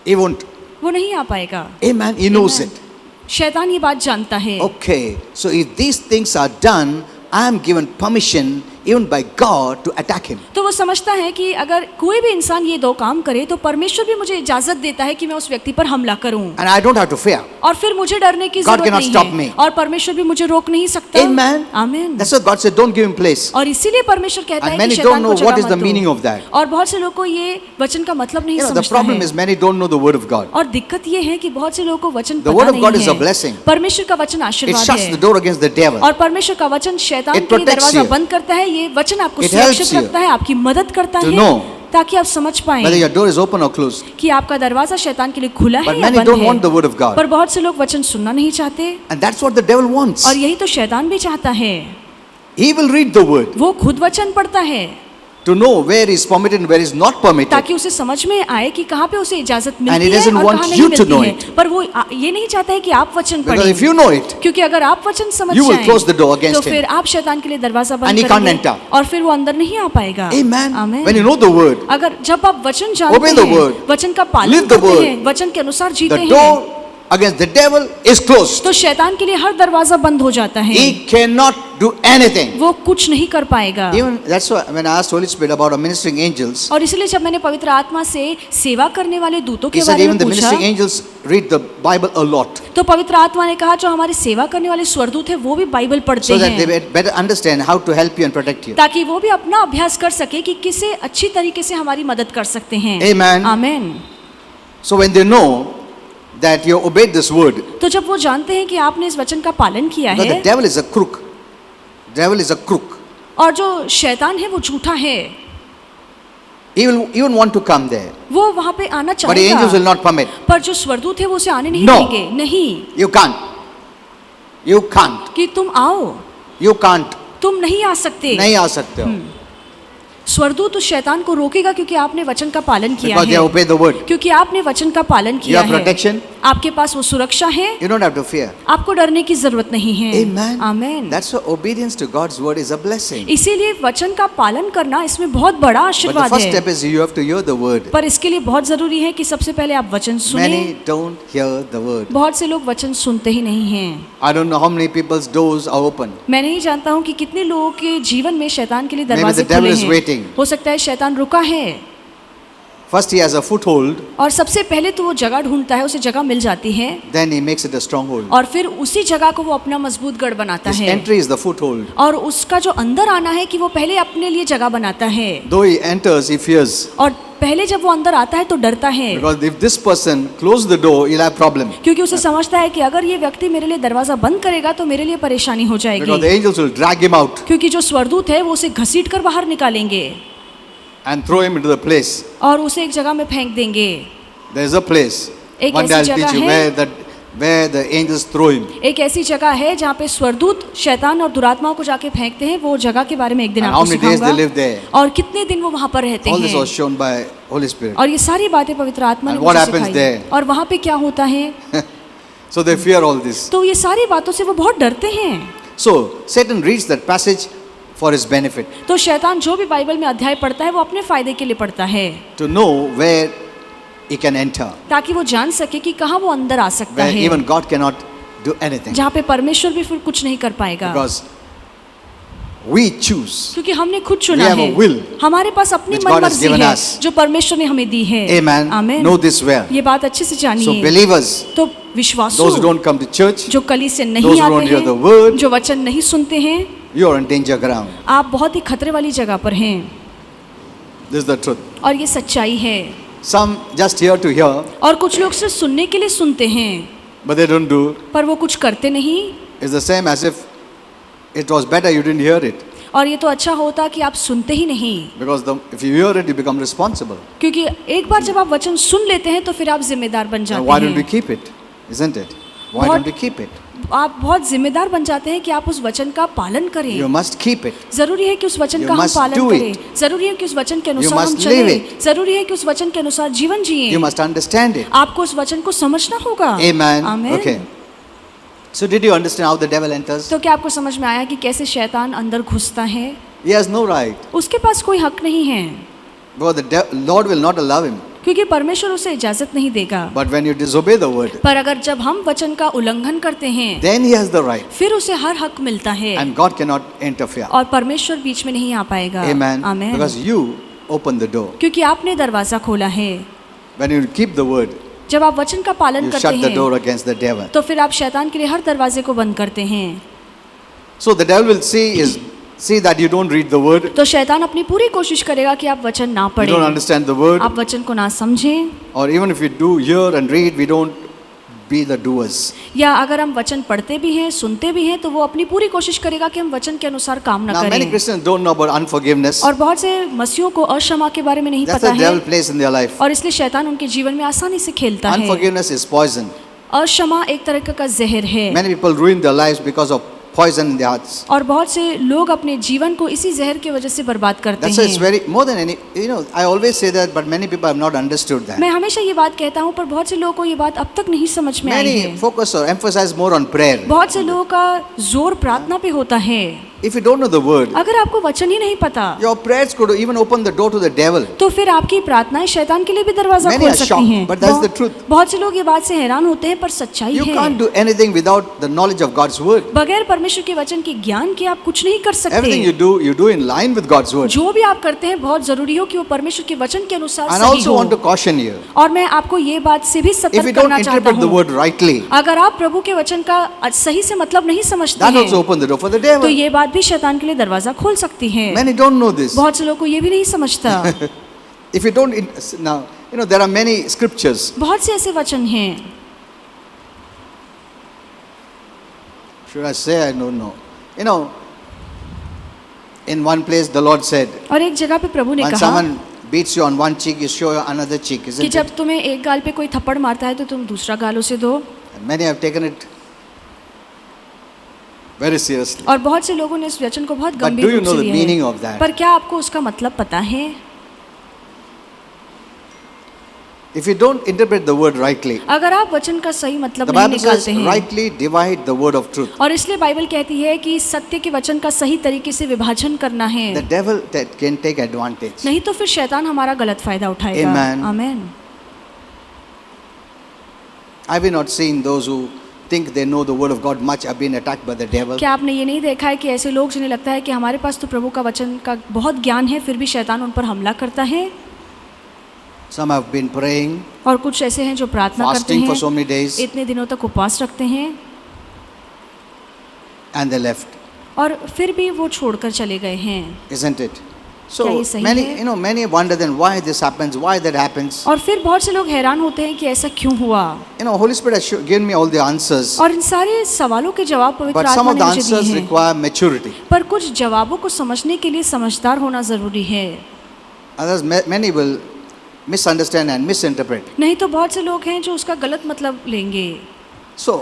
He won't. वो नहीं आ पाएगा। Amen. He knows Amen. it. शैतान ये बात जानता है। Okay. So if these things are done, I am given permission even by God to attack him. तो वो समझता है कि अगर कोई भी इंसान ये दो काम करे तो परमेश्वर भी मुझे इजाजत देता है कि मैं उस व्यक्ति पर हमला करूं And I don't have to fear. और फिर मुझे डरने की God जरूरत cannot नहीं stop है me. और परमेश्वर भी मुझे रोक नहीं सकता। Amen. आमीन। That's why God said, don't give him place. और इसीलिए परमेश्वर कहता And है many कि don't शैतान know को what जगह is the मत meaning दो। of that. और बहुत से लोगों को ये वचन का मतलब नहीं You know, the समझता problem है। is many don't know the word of God. और दिक्कत ये है कि बहुत से लोगों को वचन The पता word of नहीं God is a है। blessing. परमेश्वर का वचन It आशीर्वाद shuts the है door against the devil. और परमेश्वर का वचन शैतान It के लिए protects दरवाजा you. बंद करता है। ये वचन आपको It सुरक्षित helps you रखता है, आपकी मदद करता to है know ताकि आप समझ पाएं Whether your door is open or closed. कि आपका दरवाजा शैतान के लिए खुला है But या many बंद don't want the है। word of God. पर बहुत से लोग वचन सुनना नहीं चाहते And that's what the devil wants. और यही तो शैतान भी चाहता है। He will read the word वो खुद वचन पढ़ता है to know where is permitted and where is not permitted. ताकि उसे समझ में आए कि कहाँ पे उसे इजाजत And मिलती he है doesn't और want कहाँ you नहीं to मिलती know है। it. पर वो ये नहीं चाहता है कि आप वचन Because if पढ़ें, you know it, क्योंकि अगर आप वचन समझ you will जाएं, close the door against तो him. फिर आप शैतान के लिए दरवाजा And बंद he can't करेंगे enter. और फिर वो अंदर नहीं आ पाएगा। Amen. आमीन। When you know the word, अगर जब आप वचन जानते Obey the हैं, word. वचन का पालन Live the करते word. हैं, वचन के अनुसार जीते the हैं, door against the devil is closed. तो शैतान के लिए हर दरवाजा बंद हो जाता है। He cannot do anything. वो कुछ नहीं कर पाएगा। Even that's why when I asked Holy Spirit about our ministering angels, और इसलिए जब मैंने पवित्र आत्मा से सेवा करने वाले दूतों he के said बारे even में the पूछा ministering angels read the Bible a lot तो पवित्र आत्मा ने कहा जो हमारे सेवा करने वाले स्वर्गदूत हैं वो भी बाइबल पढ़ते so that they हैं better understand how to help you and protect you. ताकि वो भी अपना अभ्यास कर सके कि किसे अच्छी तरीके से हमारी मदद कर सकते हैं। Amen. आमीन। So when they know that you obeyed this word, तो जब वो जानते हैं कि आपने इस वचन का पालन किया because है the devil is a crook. Devil is a crook. और जो शैतान है वो झूठा है, He will even want to come there, वो वहाँ पे आना but the angels will चाहेगा, not permit. पर जो स्वर्गदूत है वो उसे आने नहीं No. देंगे। नहीं You can't. You can't. कि तुम आओ, You can't. तुम नहीं आ सकते। नहीं आ सकते हो. स्वर्गदूत उस शैतान को रोकेगा क्योंकि आपने वचन का पालन किया Because they है, obey the word. क्योंकि आपने वचन का पालन You किया have है। protection. आपके पास वो सुरक्षा है, You don't have to fear. आपको डरने की जरूरत नहीं है। Amen. आमीन। That's why obedience to God's word is a blessing. इसीलिए वचन का पालन करना इसमें बहुत बड़ा But the आशीर्वाद first है। step is you have to hear the word. पर इसके लिए बहुत जरूरी है कि सबसे पहले आप वचन सुने। Many don't hear the word. बहुत से लोग वचन सुनते ही नहीं हैं। I don't know how many people's doors are open. मैं नहीं जानता हूँ कि कितने लोगों के जीवन में शैतान के लिए Maybe दरवाजे the devil खुले is हैं। waiting. हो सकता है शैतान रुका है First he has a foothold, और सबसे पहले तो वो जगह ढूंढता है, उसे जगह मिल जाती है then he makes it a stronghold. और फिर उसी जगह को वो अपना मजबूत गढ़ बनाता His है। entry is the foothold. और उसका जो अंदर आना है कि वो पहले अपने लिए जगह बनाता है Though he enters, he fears. और पहले जब वो अंदर आता है तो डरता है Because if this person closes the door, he'll have problem. क्योंकि उसे समझता है कि अगर ये व्यक्ति मेरे लिए दरवाजा बंद करेगा तो मेरे लिए परेशानी हो Because the जाएगी, angels will drag him out क्योंकि जो स्वर्गदूत है वो उसे घसीट कर बाहर निकालेंगे and throw him into the place. और उसे एक जगह में फेंक देंगे। There is a place. एक One day ऐसी I'll teach जगह you है, where the angels throw him. एक ऐसी जगह है जहाँ पे स्वर्गदूत शैतान और दुरात्माओं को जाके फेंकते हैं। वो जगह के बारे में एक दिन And आपको how many days they live सिखाऊंगा there. और कितने दिन वो वहाँ पर रहते All this was हैं shown by Holy Spirit. और ये सारी बातें पवित्र आत्मा ने And what मुझे happens सिखाई there? हैं। और वहाँ पे क्या होता है, So they fear all this. तो ये सारी बातों से वो बहुत डरते हैं। So Satan reads that passage for his benefit, तो शैतान जो भी बाइबल में अध्याय पढ़ता है वो अपने फायदे के लिए पढ़ता है, to know where he can enter, ताकि वो जान सके कि कहाँ वो अंदर आ सकता where है, even God cannot do anything. जहाँ पे परमेश्वर भी फिर कुछ नहीं कर पाएगा, Because we choose. क्योंकि हमने खुद चुना We have a है, will हमारे पास अपनी which God मन has मर्जी given है us. जो परमेश्वर ने हमें दी है। Amen. आमीन। Know this well. ये बात अच्छे से So जानिए। believers, तो विश्वासू those who don't come to church, जो कली से those नहीं who don't आते hear the हैं, word, जो वचन नहीं सुनते हैं, you are on danger ground. आप बहुत ही खतरे वाली जगह पर हैं, This is the truth. और ये सच्चाई है। Some just hear to hear, और कुछ लोग सिर्फ सुनने के लिए सुनते हैं, but they don't do. पर वो कुछ करते नहीं। It's the same as if it was better you didn't hear it. और ये तो अच्छा होता कि आप सुनते ही नहीं, Because if you hear it, you become responsible. क्योंकि एक बार जब आप वचन सुन लेते हैं तो फिर आप जिम्मेदार बन And जाते why don't we हैं। keep it? Isn't it? Why What- don't we keep it? आप बहुत जिम्मेदार बन जाते हैं कि आप उस वचन का पालन You करें। must keep it. जरूरी है कि उस वचन You का हम must पालन do करें, it. जरूरी है कि उस वचन के अनुसार हम must live चलें, it. जरूरी है कि उस वचन के अनुसार जीवन जिए। You must understand it. आपको उस वचन को समझना होगा। Amen. आमीन। Okay. So did you understand how the devil enters? तो क्या आपको समझ में आया कि कैसे शैतान अंदर घुसता है? He has no right. उसके पास कोई हक नहीं है, Because the Lord will not allow him. क्योंकि परमेश्वर उसे इजाजत नहीं देगा। But when you disobey the word, पर अगर जब हम वचन का उल्लंघन करते हैं, then he has the right. फिर उसे हर हक मिलता है, And God cannot interfere. और परमेश्वर बीच में नहीं आ पाएगा। Amen. आमीन। Because you open the door. क्योंकि आपने दरवाजा खोला है। When you keep the word, जब आप वचन का पालन you करते shut the हैं door against the devil. तो फिर आप शैतान के लिए हर दरवाजे को बंद करते हैं। So the devil will see that you don't read the word, तो शैतान अपनी पूरी कोशिश करेगा कि आप वचन ना you don't पढ़ें, understand the word, आप वचन को ना समझें, or even if we do hear and read, we don't be the doers. या अगर हम वचन पढ़ते भी हैं, सुनते भी हैं, तो वो अपनी पूरी कोशिश करेगा कि हम वचन के अनुसार काम ना Now many करें। Christians don't know about unforgiveness. और बहुत से मसीहों को अक्षमा के बारे में नहीं That's पता the है, devil plays in their life. और इसलिए शैतान उनके जीवन में आसानी से खेलता है। Unforgiveness is poison. अक्षमा एक तरह का जहर है, Many people ruin their lives because of poison in their hearts. और बहुत से लोग अपने जीवन को इसी जहर की वजह से बर्बाद करते That's why it's हैं। very more than any. I always say that, but many people have not understood that. मैं हमेशा ये बात कहता हूँ, पर बहुत से लोगों को ये बात अब तक नहीं समझ में आई Many है। focus or emphasize more on prayer. बहुत से लोगों का जोर प्रार्थना पे होता है। If you don't know the word, अगर आपको वचन ही नहीं पता, your prayers could even open the door to the devil. तो फिर आपकी प्रार्थनाएं शैतान के लिए भी दरवाजा Many खोल are सकती shocked, हैं। but that's the truth. बहुत से लोग ये बात से हैरान होते हैं, पर सच्चाई You है। can't do anything without the knowledge of God's word. बगैर परमेश्वर के वचन के ज्ञान के आप कुछ नहीं कर Everything सकते। you do in line with God's word. जो भी आप करते हैं बहुत जरूरी हो कि वो परमेश्वर के वचन के अनुसार And सही also हो। want to caution you. और मैं आपको ये बात से भी If you सतर्क don't करना चाहता interpret the हूँ, word rightly, अगर आप प्रभु के वचन का सही से मतलब नहीं समझते that also हैं, open the door for the तो devil. ये बात भी शैतान के लिए दरवाजा खोल सकती है। Many don't know this. बहुत से लोगों को ये भी नहीं समझता। If you don't, now, there are many scriptures. बहुत से ऐसे वचन हैं, Should I say? I don't know. In one place the Lord said, और एक जगह पे प्रभु ने when कहा someone beats you on one cheek, you show another cheek, कि isn't it? जब तुम्हें एक गाल पे कोई थप्पड़ मारता है तो तुम दूसरा गाल उसे दो। And many have taken it very seriously. और बहुत से लोगों ने इस वचन को बहुत But do गंभीर you रूप know से the लिया meaning है। of that? पर क्या आपको उसका मतलब पता है? If you don't interpret the word rightly, अगर आप वचन का सही मतलब the नहीं Bible says, निकालते हैं, rightly divide the word of truth. और इसलिए बाइबल कहती है कि सत्य के वचन का सही तरीके से विभाजन करना है, The devil can take advantage. नहीं तो फिर शैतान हमारा गलत फायदा उठाएगा। Amen. आमीन। Have you not seen those who think they know the word of God much have been attacked by the devil? क्या आपने ये नहीं देखा है कि ऐसे लोग जिन्हें लगता है कि हमारे पास तो प्रभु का वचन का बहुत ज्ञान है, फिर भी शैतान उन पर हमला करता है? Some have been praying, और कुछ ऐसे हैं जो प्रार्थना करते fasting for so हैं, many days, इतने दिनों तक उपवास रखते हैं, and they left. और फिर भी वो छोड़कर चले गए हैं। Isn't it? क्या ये So सही many, है? many wonder then why this happens, why that happens. और फिर बहुत से लोग हैरान होते हैं कि ऐसा क्यों हुआ, Holy Spirit has given me all the answers, और इन सारे सवालों के जवाब पवित्र but some आत्मा of ने the मुझे दिए answers हैं। require maturity. पर कुछ जवाबों को समझने के लिए समझदार होना जरूरी है, Others, many will misunderstand and misinterpret. नहीं तो बहुत से लोग हैं जो उसका गलत मतलब लेंगे। So,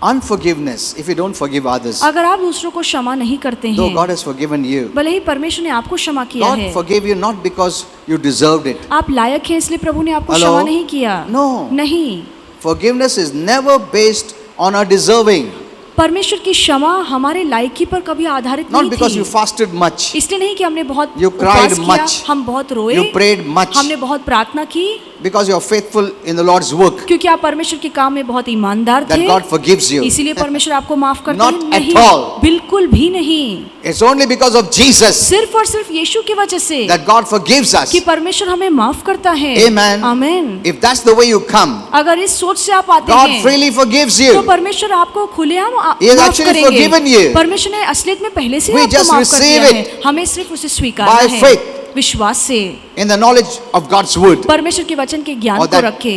unforgiveness, if you don't forgive others, अगर आप दूसरों को क्षमा नहीं करते though हैं, God has forgiven you, भले ही परमेश्वर ने आपको क्षमा किया God है, forgave you not because you deserved it. आप लायक हैं इसलिए प्रभु ने आपको Hello? क्षमा नहीं किया। No. नहीं, Forgiveness is never based on our deserving. परमेश्वर की क्षमा हमारे लायकी पर कभी आधारित Not नहीं because you थी। fasted much, इसलिए नहीं कि हमने बहुत You cried उपवास किया, much. हम बहुत रोए, you prayed much, हमने बहुत प्रार्थना की, because you are faithful in the Lord's work, क्योंकि आप परमेश्वर के काम में बहुत ईमानदार that थे, God forgives you. इसीलिए परमेश्वर आपको माफ करता Not है। at नहीं, all. बिल्कुल भी नहीं। It's only because of Jesus सिर्फ और सिर्फ यीशु की वजह से that God forgives us. कि परमेश्वर हमें माफ करता है। Amen. आमीन। If that's the way you come, अगर इस सोच से आप आते God हैं freely forgives तो you. परमेश्वर आपको खुलेआम He has माफ actually forgiven करेंगे। you. परमेश्वर ने असलियत में पहले से ही We आपको just माफ कर receive दिया it है, हमें सिर्फ उसे स्वीकारना by है faith. विश्वास से, In the knowledge of God's word, परमेश्वर के वचन के ज्ञान Or को that- रखे,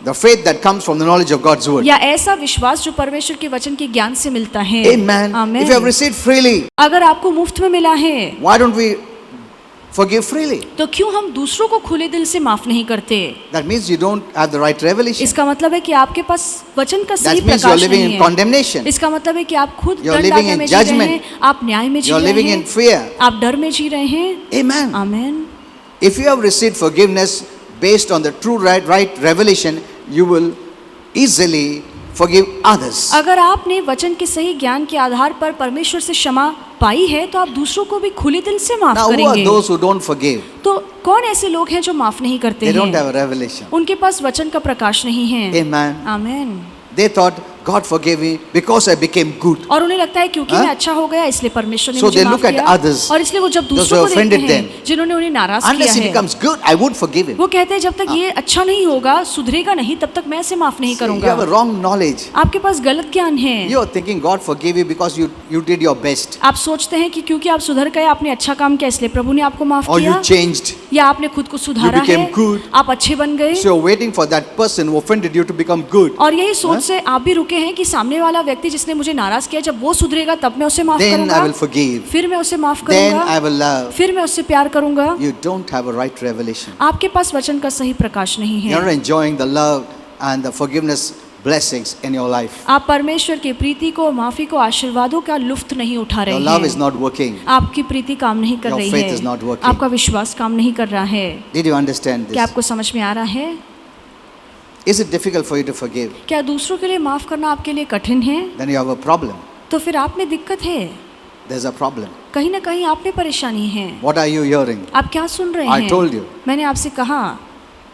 the faith that comes from the knowledge of God's word. या ऐसा विश्वास जो परमेश्वर के वचन के ज्ञान से मिलता है। Amen. आमीन। If you have received freely, अगर आपको मुफ्त में मिला है why don't we forgive freely? तो क्यों हम दूसरों को खुले दिल से माफ नहीं करते? That means you don't have the right revelation. इसका मतलब है कि आपके पास वचन का सही That means you are Prakash living नहीं in है। condemnation. इसका मतलब है कि आप खुद You are दंड living आज्ञा in में जी रहे judgment. हैं, आप न्याय में जी You are रहे living in हैं, fear. आप डर में जी रहे हैं। Amen. आमीन। If you have received forgiveness based on the true right revelation, you will easily forgive others. अगर आपने वचन के सही ज्ञान के आधार पर परमेश्वर से क्षमा पाई है तो आप दूसरों को भी खुले दिल से माफ Now, who are करेंगे। those who don't forgive? तो कौन ऐसे लोग हैं जो माफ नहीं करते They don't हैं? have a revelation. उनके पास वचन का प्रकाश नहीं है। Amen. आमीन। They thought God forgave me because I became good. और उन्हें लगता है क्योंकि हाँ? मैं अच्छा हो गया इसलिए परमेश्वर ने So मुझे they माफ look at किया। others, और इसलिए वो जब those दूसरों who को देखते offended हैं them. जिन्होंने उन्हें नाराज किया Unless he है, becomes good, I would forgive him. वो कहते हैं जब तक ये अच्छा नहीं होगा, सुधरेगा नहीं, तब तक मैं इसे माफ नहीं See, you करूंगा। have a wrong knowledge. आपके पास गलत ज्ञान है। You are thinking God forgave you because you did your best, आप सोचते हैं कि क्योंकि आप सुधर गए, आपने अच्छा काम किया इसलिए प्रभु ने आपको माफ or you किया, changed. या आपने खुद को सुधारा became है, good. आप अच्छे बन गए। So you're waiting for that person who offended you to become good. और यही सोच हाँ? से आप भी रुके हैं कि सामने वाला व्यक्ति जिसने मुझे नाराज किया, जब वो सुधरेगा तब मैं उसे माफ Then I करूंगा, will forgive. फिर मैं उसे माफ Then I करूंगा, will love. फिर मैं उससे प्यार करूंगा। You don't have a right revelation. आपके पास वचन का सही प्रकाश नहीं You're not है। enjoying the love and the forgiveness blessings in your life. आप परमेश्वर की प्रीति को, माफी को, आशीर्वादों का लुफ्त नहीं उठा Your रहे love is हैं। not working. आपकी प्रीति काम नहीं कर Your रही faith is not है, working. आपका विश्वास काम नहीं कर रहा है। Did you understand क्या this? आपको समझ में आ रहा है? Is it difficult for you to forgive? क्या दूसरों के लिए माफ करना आपके लिए कठिन है? Then you have a problem. तो फिर आप में दिक्कत है, There's a problem. कहीं ना कहीं आप में परेशानी है। What are you hearing? आप क्या सुन रहे I हैं? told you. मैंने आपसे कहा,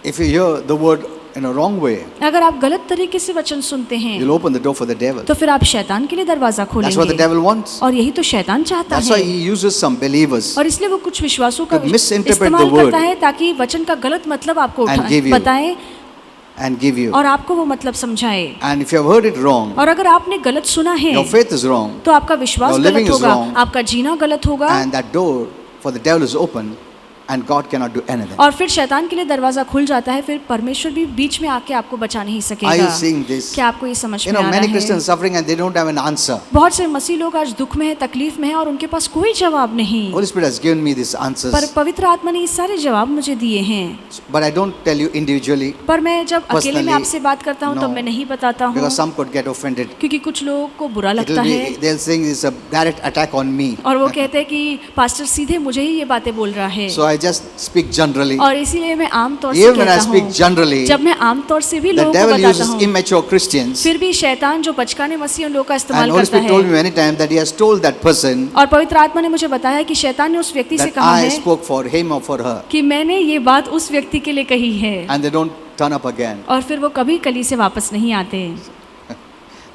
If you hear the word in a wrong way, अगर आप गलत तरीके से वचन सुनते हैं you'll open the door for the devil. तो फिर आप शैतान के लिए दरवाजा That's what the खोलेंगे, devil wants. और यही तो शैतान चाहता That's why है। he uses some believers और इसलिए वो कुछ विश्वासों का to misinterpret इस्तेमाल the word करता है ताकि वचन का गलत मतलब आपको and give you. बताए and give you. और आपको वो मतलब समझाए। And if you have heard it wrong, और अगर आपने गलत सुना है your faith is wrong, तो आपका विश्वास your गलत living is होगा, wrong, आपका जीना गलत होगा, and that door for the devil is open, and God cannot do anything. और फिर शैतान के लिए दरवाजा खुल जाता है, फिर परमेश्वर भी बीच में आके आपको बचा नहीं Are you सकेगा। seeing this? क्या आपको ये समझ You में know, आ many रहा Christians है? suffering and they don't have an answer. बहुत से मसीह लोग आज दुख में है, तकलीफ में है, और उनके पास कोई जवाब नहीं। Holy Spirit has given me these पर answers, पवित्र आत्मा ने ये सारे जवाब मुझे दिए हैं। but I don't tell you individually पर मैं जब अकेले में Personally, आपसे बात करता हूँ no, तब मैं नहीं बताता हूँ, because some could get offended. क्योंकि कुछ लोगों को बुरा It'll लगता है be, they'll think it's a direct attack on me. और वो कहते हैं कि पास्टर सीधे मुझे ही ये बातें बोल रहा है। So I just speak generally. और इसीलिए मैं आम तौर से Even when I कहता speak हूँ, generally, जब मैं आम तौर से भी the लोगों को devil बताता uses हूँ, immature Christians. फिर भी शैतान जो बचकाने मसीह उन लोगों का And इस्तेमाल Holy करता Spirit told me है। many times that he has told that person और पवित्र आत्मा ने मुझे बताया कि शैतान ने उस व्यक्ति से that कहा I है spoke for him or for her. कि मैंने ये बात उस व्यक्ति के लिए कही है, And they don't turn up again. और फिर वो कभी कली से वापस नहीं आते,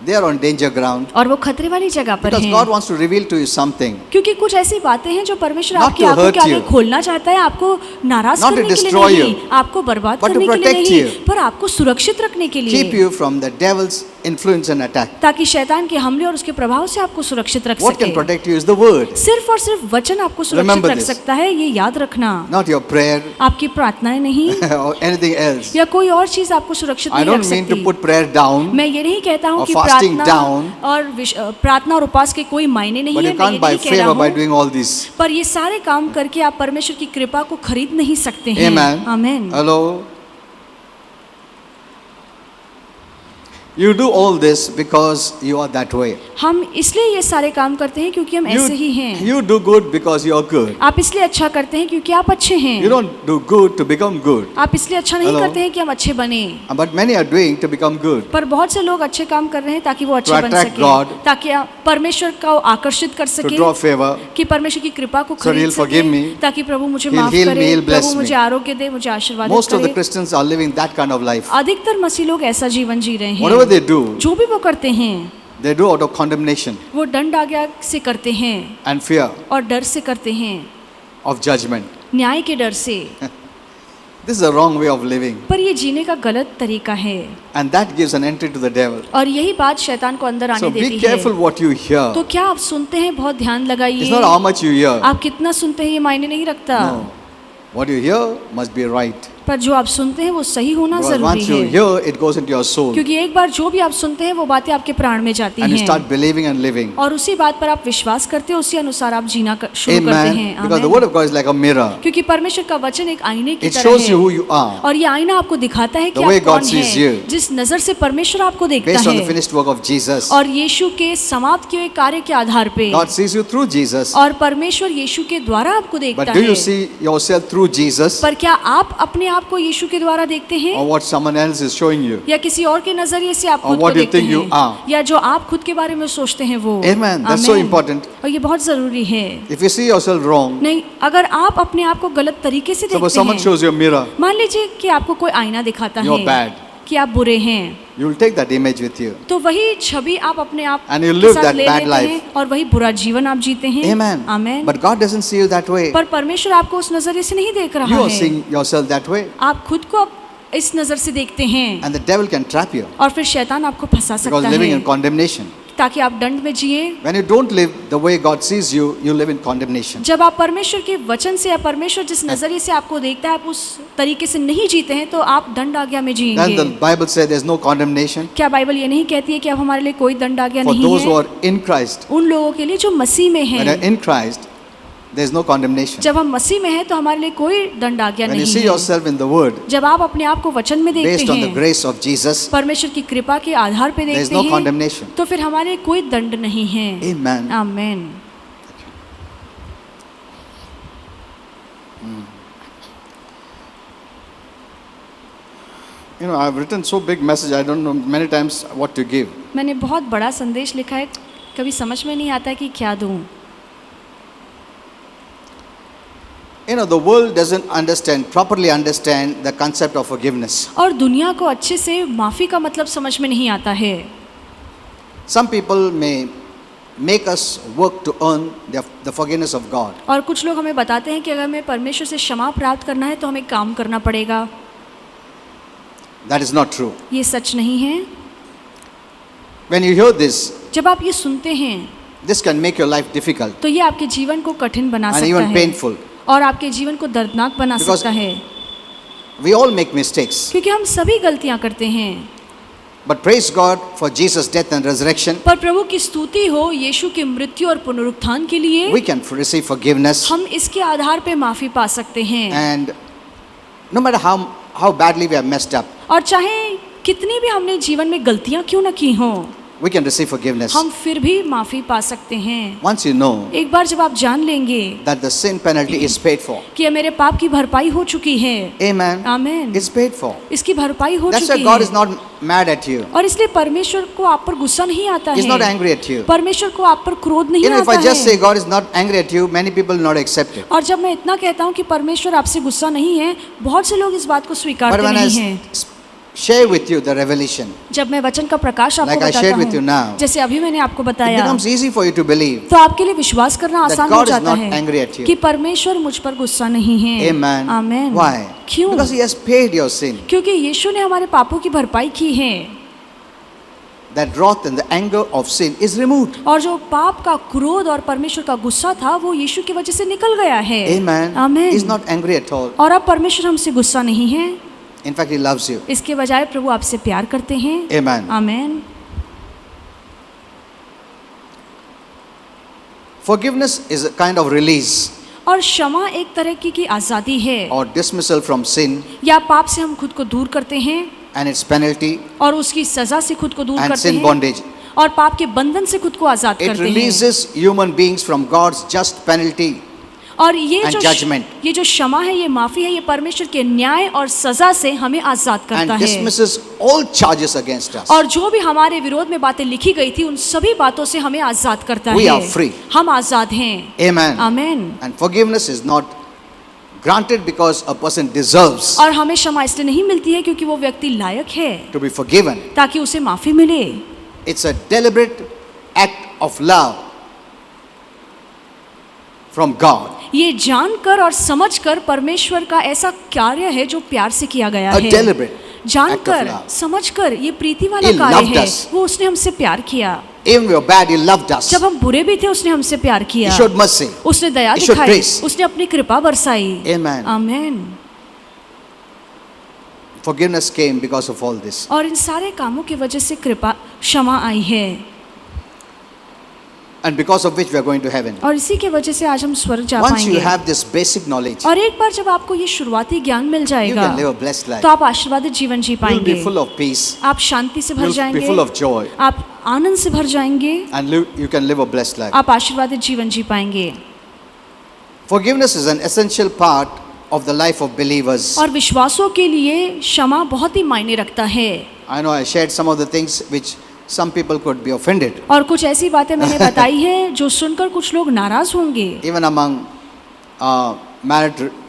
They are on danger ground. और वो खतरे वाली जगह पर Because God हैं। wants to reveal to you something. क्योंकि कुछ ऐसी बातें हैं जो परमेश्वर Not आपकी to आंखों hurt के आगे you. खोलना चाहता है, आपको नाराज Not to करने के लिए destroy नहीं, you. आपको बर्बाद But to करने के लिए protect नहीं, you. पर आपको सुरक्षित रखने के लिए, Keep you from the devil's influence and attack. ताकि शैतान के हमले और उसके प्रभाव से आपको सुरक्षित रख What can सके। protect you is the word, सिर्फ और सिर्फ वचन आपको सुरक्षित Remember रख this. सकता है, ये याद रखना। not your prayer आपकी प्रार्थनाएं नहीं or anything else. या कोई और चीज आपको सुरक्षित I नहीं रख don't mean to सकती। put prayer down, मैं ये नहीं कहता हूँ or कि fasting प्रार्थना down, और प्रार्थना और उपवास के कोई मायने नहीं but है, you मैं ये can't buy नहीं कह रहा favor by हूँ, doing all this. पर ये सारे काम करके आप परमेश्वर की कृपा को खरीद नहीं सकते हैं। Amen. आमीन। Hello. You do all this because you are that way. हम इसलिए ये सारे काम करते हैं क्योंकि हम ऐसे ही हैं। You do good because you are good. आप इसलिए अच्छा करते हैं क्योंकि आप अच्छे हैं। You don't do good to become good. आप इसलिए अच्छा नहीं Hello? करते हैं कि हम अच्छे बने। But many are doing to become good. पर बहुत से लोग अच्छे काम कर रहे हैं ताकि वो अच्छे बन attract सके, God. ताकि आप परमेश्वर को आकर्षित कर To सके, draw favor. कि परमेश्वर की कृपा को So खरीद he'll forgive सके, me. ताकि प्रभु मुझे He'll माफ heal me, करे, he'll bless प्रभु me. मुझे आरोग्य दे, मुझे आशीर्वादित Most of the करे। Christians are living that kind of life. अधिकतर मसीह लोग ऐसा जीवन जी रहे Whatever हैं। they do, जो भी वो करते हैं they do out of condemnation वो दंड आज्ञा से करते हैं and fear और डर से करते हैं, of judgment. न्याय के डर से। This is a wrong way of living. पर ये जीने का गलत तरीका है And that gives an entry to the devil. और यही बात शैतान को अंदर So आने be देती है। careful what you hear. तो क्या आप सुनते हैं, बहुत ध्यान It's लगाइए। not how much you hear. आप कितना सुनते हैं ये मायने नहीं रखता, No. What you hear must be right. पर जो आप सुनते हैं वो सही होना Because जरूरी once you है। hear, it goes into your soul. क्योंकि एक बार जो भी आप सुनते हैं वो बातें आपके प्राण में जाती And you हैं start believing and living. और उसी बात पर आप विश्वास करते हैं, उसी अनुसार आप जीना शुरू करते Amen. हैं। Because the आमीन। word of God is like a mirror. क्योंकि परमेश्वर का वचन एक आईने की It तरह shows you who है you are और ये आईना आपको दिखाता है कि The way आप कौन God sees है, you. जिस नजर से परमेश्वर आपको देखता based on the है finished work of Jesus. और यीशु के समाप्त किए हुए कार्य के आधार पे। God sees you through Jesus. और परमेश्वर यीशु के द्वारा आपको देखता But do you है। see yourself through Jesus पर क्या आप अपने आप को यीशु के द्वारा देखते हैं or what someone else is showing you? या किसी और के नजरिए से आप Or खुद को what you देखते think you हैं are? या जो आप खुद के बारे में सोचते हैं वो। Amen. That's so आमीन। important. और ये बहुत जरूरी है। If you see yourself wrong, नहीं, अगर आप अपने आप को गलत तरीके से suppose देखते someone हैं, shows you a mirror, मान लीजिए कि आपको कोई आईना दिखाता you're है bad. कि आप बुरे हैं, You will take that image with you. तो वही छवि आप अपने आप And you के live साथ that ले bad लेते हैं life. और वही बुरा जीवन आप जीते हैं। Amen. आमीन। But God doesn't see you that way. पर परमेश्वर आपको उस नजरिए से नहीं देख रहा You are है, seeing yourself that way. आप खुद को इस नजर से देखते हैं And the devil can trap you और फिर शैतान आपको फंसा because सकता living है in condemnation. ताकि आप दंड में जिए। When you don't live the way God sees you, you live in condemnation. जब आप परमेश्वर के वचन से या परमेश्वर जिस नजरिए से आपको देखता है आप उस तरीके से नहीं जीते हैं तो आप दंड आज्ञा में Then जिएंगे। the Bible says there's no condemnation क्या बाइबल ये नहीं कहती है कि अब हमारे लिए कोई दंड आज्ञा for नहीं those who है are in Christ. उन लोगों के लिए जो मसीह में When हैं? you're in Christ, there's no condemnation. जब हम मसीह में हैं तो हमारे लिए कोई दंड आज्ञा When you नहीं see है। yourself in the Word, जब आप अपने आप को वचन में देखते based on the हैं, grace of Jesus, परमेश्वर की कृपा के आधार पे there is देखते no हैं, condemnation. तो फिर हमारे लिए कोई दंड नहीं है। Amen. आमीन। You know, I've written so big message, I don't know many times what to give. मैंने बहुत बड़ा संदेश लिखा है, कभी समझ में नहीं आता कि क्या दूं। You know, the world doesn't properly understand the concept of forgiveness. और दुनिया को अच्छे से माफ़ी का मतलब समझ में नहीं आता है। Some people may make us work to earn the forgiveness of God. और कुछ लोग हमें बताते हैं कि अगर हमें परमेश्वर से क्षमा प्राप्त करना है तो हमें काम करना पड़ेगा। That is not true. ये सच नहीं है। When you hear this, जब आप ये सुनते हैं this can make your life difficult तो ये आपके जीवन को कठिन बना and सकता even है painful. और आपके जीवन को दर्दनाक बना Because सकता है, We all make mistakes. क्योंकि हम सभी गलतियां करते हैं। But praise God for Jesus' death and resurrection. पर प्रभु की स्तुति हो यीशु की मृत्यु और पुनरुत्थान के लिए। We can receive forgiveness. हम इसके आधार पे माफ़ी पा सकते हैं। And no matter how badly we have messed up, और चाहे कितनी भी हमने जीवन में गलतियां क्यों न की हों, we can receive forgiveness. हम फिर भी माफ़ी पा सकते हैं। Once you know एक बार जब आप जान लेंगे that the sin penalty is paid for. कि मेरे पाप की भरपाई हो चुकी है, Amen. आमीन, It's paid for. इसकी भरपाई हो That's why चुकी God is है not mad at you. और इसलिए परमेश्वर को आप पर गुस्सा नहीं आता He's not है, angry at you. परमेश्वर को आप पर क्रोध नहीं You know, if आता I just है। say God is not angry at you, many people will not accept it. और जब मैं इतना कहता हूँ कि परमेश्वर आपसे गुस्सा नहीं है, बहुत से लोग इस बात को But स्वीकारते when I नहीं हैं। share with you the revelation, जब मैं वचन का प्रकाश आपको Like I बताता shared with you हूँ, now, जैसे अभी मैंने आपको it बताया, becomes easy for you to believe तो आपके लिए विश्वास करना that आसान हो God is जाता not है angry at you. कि परमेश्वर मुझ पर गुस्सा नहीं है। Amen. आमीन। Why? क्यों? Because He has paid your sin. क्योंकि यीशु ने हमारे पापों की भरपाई की है That wrath and the anger of sin is removed. और जो पाप का क्रोध और परमेश्वर का गुस्सा था वो यीशु की वजह से निकल गया है। Amen. आमीन। He's not angry at all. और अब परमेश्वर हमसे गुस्सा नहीं है, In fact, He loves you. इसके बजाय प्रभु आपसे प्यार करते हैं। Amen. आमीन। Forgiveness is a kind of release और क्षमा एक तरह की आज़ादी है or dismissal from sin या पाप से हम खुद को दूर करते हैं and its penalty और उसकी सजा से खुद को दूर and करते sin हैं bondage. और पाप के बंधन से खुद को आजाद It करते हैं। releases human beings from God's just penalty और ये and judgment. ये जो क्षमा है, ये माफी है, ये परमेश्वर के न्याय और सजा से हमें आजाद and करता है। dismisses all charges against us. और जो भी हमारे विरोध में बातें लिखी गई थी उन सभी बातों से हमें आजाद करता We है। are free. हम आजाद हैं। Amen. Amen. And forgiveness is not granted because a person deserves और हमें क्षमा इसलिए नहीं मिलती है क्योंकि वो व्यक्ति लायक है to be forgiven. ताकि उसे माफी मिले। It's a deliberate act of love from God. ये जानकर और समझकर परमेश्वर का ऐसा कार्य है जो प्यार से किया गया A है। deliberate act of जानकर love. समझकर ये प्रीति वाला He कार्य loved है। us. वो उसने हमसे प्यार किया। Even we were bad, He loved us. जब हम बुरे भी थे उसने हमसे प्यार He किया। showed mercy. उसने दया He showed दिखाई। grace. उसने अपनी कृपा बरसाई। Amen. Amen. Forgiveness came because of all this. और इन सारे कामों की वजह से कृपा क्षमा आई है And because of which we are going to heaven. और इसी के वजह से आज हम स्वर्ग जा Once you पाएंगे। have this basic knowledge, और एक बार जब आपको ये शुरुआती ज्ञान मिल you जाएगा can live a blessed life. तो आप आशीर्वादित जीवन जी You'll पाएंगे। be full of peace. आप शांति से भर You'll be जाएंगे। full of joy. आप आनंद से भर जाएंगे। And you can live a blessed life. आप आशीर्वादित जीवन जी पाएंगे। Forgiveness is an essential part of the life of believers. और विश्वासों के लिए क्षमा बहुत ही मायने रखता है। I know I shared some of the things which some people could be offended. और कुछ ऐसी बातें मैंने बताई है जो सुनकर कुछ लोग नाराज होंगे। Even among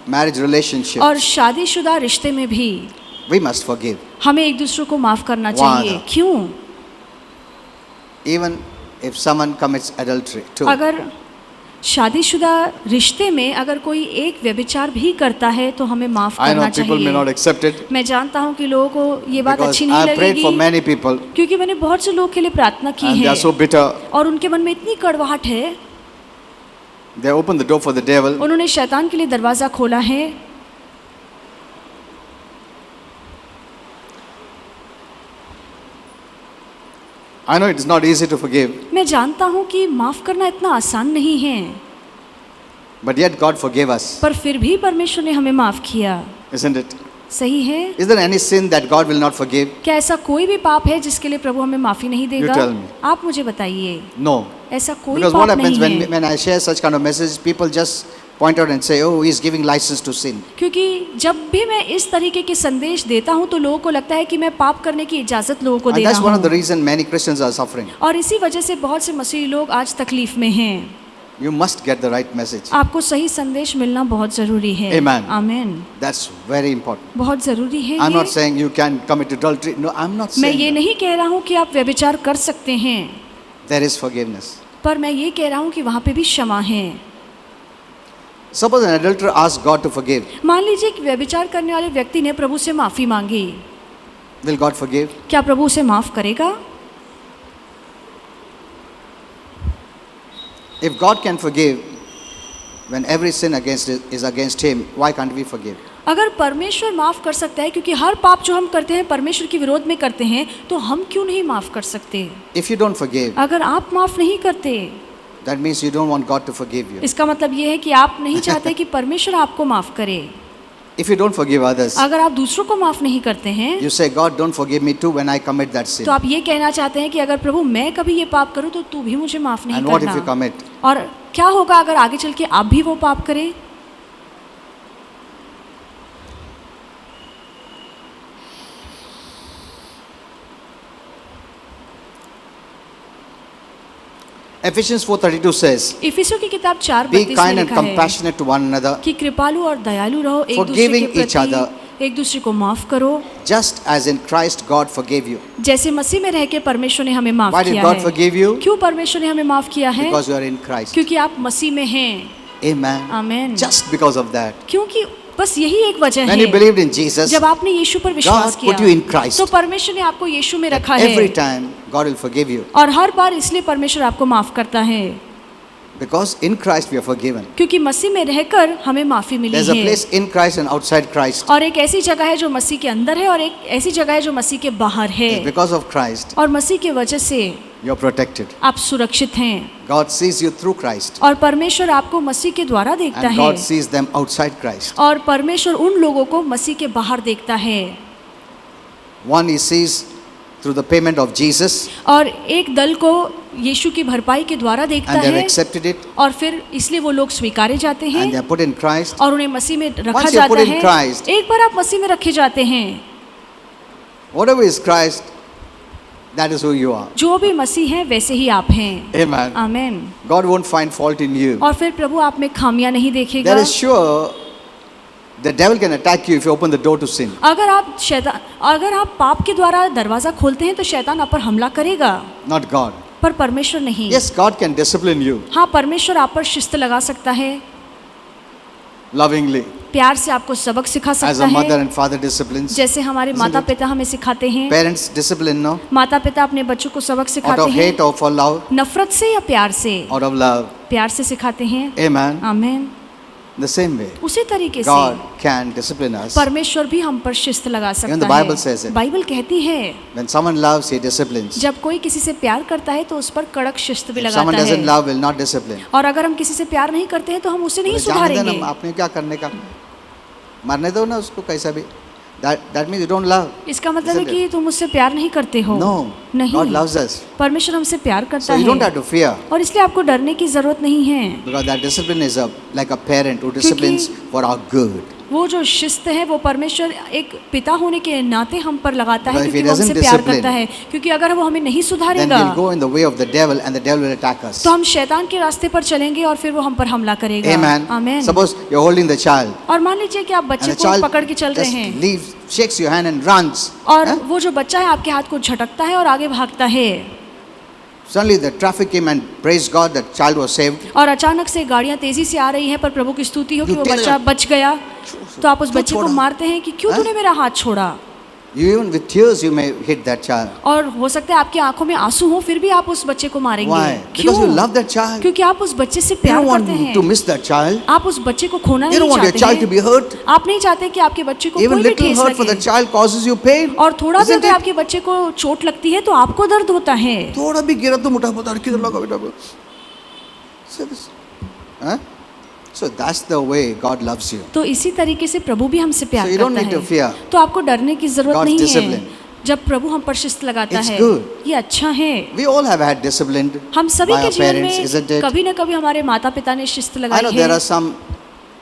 marriage relationships, और शादीशुदा रिश्ते में भी we must forgive. हमें एक दूसरे को माफ करना Why चाहिए। not? क्यों? Even if someone commits adultery too. अगर शादीशुदा रिश्ते में अगर कोई एक व्यभिचार भी करता है तो हमें माफ I know करना people may not चाहिए। accept it मैं जानता हूँ कि लोगों को ये बात because अच्छी नहीं I prayed for लगेगी many people क्योंकि मैंने बहुत से लोग के लिए प्रार्थना की and they है are so bitter. और उनके मन में इतनी कड़वाहट है। They open the door for the devil. उन्होंने शैतान के लिए दरवाजा खोला है। I know it is not easy to forgive, मैं जानता हूँ कि माफ करना इतना आसान नहीं है but yet God forgave us, पर फिर भी परमेश्वर ने हमें माफ किया। isn't it? सही है। Is there any sin that God will not forgive? क्या ऐसा कोई भी पाप है जिसके लिए प्रभु हमें माफी नहीं देगा? tell me. आप मुझे बताइए। No. ऐसा कोई Because what पाप happens नहीं है। when I share such kind of messages, people just point out and say, oh, he is giving license to sin. क्योंकि जब भी मैं इस तरीके के संदेश देता हूँ तो लोगों को लगता है कि मैं पाप करने की इजाजत लोगों को And दे that's रहा one of the हूँ। reasons many Christians are suffering. और इसी वजह से बहुत से मसीही लोग आज तकलीफ में हैं। You must get the right message. आपको सही संदेश मिलना बहुत जरूरी है। Amen. आमीन। That's very important. बहुत जरूरी है I'm ये। not saying you can commit adultery. No, I'm not मैं saying ये that. नहीं कह रहा हूँ कि आप व्यभिचार कर सकते हैं, There is forgiveness. पर मैं ये कह रहा हूँ कि वहाँ पे भी क्षमा है। Suppose an adulterer asks God to forgive. मान लीजिए कि व्यभिचार करने वाले व्यक्ति ने प्रभु से माफी मांगी, Will God forgive? क्या प्रभु उसे माफ करेगा? If God can forgive when every sin is against him, why can't we forgive? अगर परमेश्वर माफ कर सकता है क्योंकि हर पाप जो हम करते हैं परमेश्वर के विरोध में करते हैं, तो हम क्यों नहीं माफ कर सकते? If you don't forgive, अगर आप माफ नहीं करते, that means you don't want God to forgive you. इसका मतलब ये है कि आप नहीं चाहते कि परमेश्वर आपको माफ करे। If you don't forgive others, अगर आप दूसरों को माफ नहीं करते हैं you say, God, don't forgive me too when I commit that sin. तो आप ये कहना चाहते हैं कि अगर प्रभु मैं कभी ये पाप करूं तो तू भी मुझे माफ नहीं And what if you करना। commit? और क्या होगा अगर आगे चल के आप भी वो पाप करें? Ephesians 4:32 says, इफिसियों की किताब 4:32 be में kind and लिखा है compassionate to one another, कि कृपालु और दयालु रहो, एक दूसरे forgiving के each other, प्रति एक दूसरे को माफ करो, just as in Christ God forgave you. जैसे मसीह में रह के परमेश्वर ने हमें माफ Why did किया God है। forgive you? क्यों परमेश्वर ने हमें माफ किया है? Because you are in Christ. क्योंकि आप मसीह में हैं। Amen. Amen. Just because of that. क्योंकि बस यही एक वजह When you है। believed in Jesus, जब आपने यीशु पर विश्वास God किया put you in Christ. तो परमेश्वर ने आपको यीशु में रखा every है time God will forgive you. और हर बार इसलिए परमेश्वर आपको माफ करता है Because in Christ we are forgiven. क्योंकि मसीह में रहकर हमें माफी मिली There's a है। place in Christ and outside Christ. और एक ऐसी जगह है जो मसीह के अंदर है और एक ऐसी जगह है जो मसीह के बाहर है। It's because of Christ और मसीह की वजह से you're protected. आप सुरक्षित हैं God sees you through Christ. और परमेश्वर आपको मसीह के द्वारा देखता And है God sees them outside Christ. और परमेश्वर उन लोगों को मसीह के बाहर देखता है। One he sees through the payment of Jesus, और एक दल को यीशु की भरपाई के द्वारा देखता and they've है accepted it, और फिर इसलिए वो लोग स्वीकारे जाते हैं and they're put in Christ. और उन्हें मसीह में रखा Once you're जाता put in है। Christ, एक बार आप मसीह में रखे जाते हैं, Whatever is Christ, that is who you are. जो भी मसीह है वैसे ही आप हैं। Amen. Amen. God won't find fault in you. और फिर प्रभु आप में खामियां नहीं देखेगा। There is sure the devil can attack you if you open the door to sin. अगर आप पाप के द्वारा दरवाजा खोलते हैं तो शैतान आप पर हमला करेगा, Not God. पर परमेश्वर नहीं। Yes, God can discipline you हाँ, परमेश्वर आप पर शिस्त लगा सकता है, lovingly, प्यार से आपको सबक सिखा as सकता a mother है, and father disciplines. जैसे हमारे Isn't माता it? पिता हमें सिखाते हैं। Parents discipline, no? माता पिता अपने बच्चों को सबक Out सिखाते of हैं, hate or for love? नफरत से या प्यार से? Out of love. प्यार से सिखाते हैं। Amen. Amen. The same way, उसी तरीके से God can discipline us. परमेश्वर भी हम पर शिस्त लगा Even सकता the Bible says है। it. बाइबल कहती है When someone loves, he disciplines. जब कोई किसी से प्यार करता है तो उस पर कड़क शिस्त भी If someone लगाता doesn't है, love, will not discipline. और अगर हम किसी से प्यार नहीं करते हैं तो हम उसे नहीं बोले, जाने देना, सुधारेंगे। आपने क्या करने का, मारने दो ना उसको कैसा भी. That means you don't love. इसका मतलब है Isn't कि तुम मुझसे प्यार नहीं करते हो। No. नहीं, God loves us. परमेश्वर हमसे प्यार करता So you don't है have to fear. और इसलिए आपको डरने की जरूरत नहीं है, Because that discipline is like a parent who disciplines for our good. वो जो शिस्त है वो परमेश्वर एक पिता होने के नाते हम पर लगाता है Because if क्योंकि he वो हमसे doesn't प्यार discipline, करता है। क्योंकि अगर वो हमें नहीं Then सुधारेगा we'll go in the way of the devil and the devil will attack us. तो हम शैतान के रास्ते पर चलेंगे और फिर वो हम पर हमला करेगा। Amen. Amen. Suppose you're holding the child और मान लीजिए कि आप and बच्चे the को child पकड़ के चल रहे just हैं leaves, shakes your hand and runs. और Huh? वो जो बच्चा है आपके हाथ को झटकता है और आगे भागता है Suddenly the traffic came and praise God that child was saved. और अचानक से गाड़ियां तेजी से आ रही हैं पर प्रभु की स्तुति हो कि You वो tell बच्चा her, बच गया, तो आप उस क्यों बच्चे को छोड़ा? मारते हैं कि क्यों हाँ? तूने मेरा हाथ छोड़ा। You even with tears you may hit that child. और हो सकता है आपकी आंखों में आंसू हो फिर भी आप उस बच्चे को मारेंगे। Why? Because you love that child. क्योंकि आप उस बच्चे से You प्यार don't want करते हैं। to miss that child. आप उस बच्चे को खोना You नहीं don't want your चाहते child to हैं। be hurt. आप नहीं चाहते कि आपके बच्चे को Even कोई भी little ठेस hurt for the लगे। child causes you pain. और थोड़ा भी Isn't अगर it? आपके बच्चे को चोट लगती है तो आपको दर्द होता है। थोड़ा भी गिरा तो मुठा पता किधर लगा बेटा. Huh? So that's the way God loves you. तो इसी तरीके से प्रभु भी हमसे प्यार So you don't करता need to है। fear. तो आपको डरने की जरूरत God's नहीं discipline. है जब प्रभु हम पर शिस्त लगाता It's है। good. ये अच्छा है। We all have had discipline हम सभी by के our जीवन parents, में isn't it? कभी न कभी हमारे माता पिता ने शिस्त I know लगाई there है। are some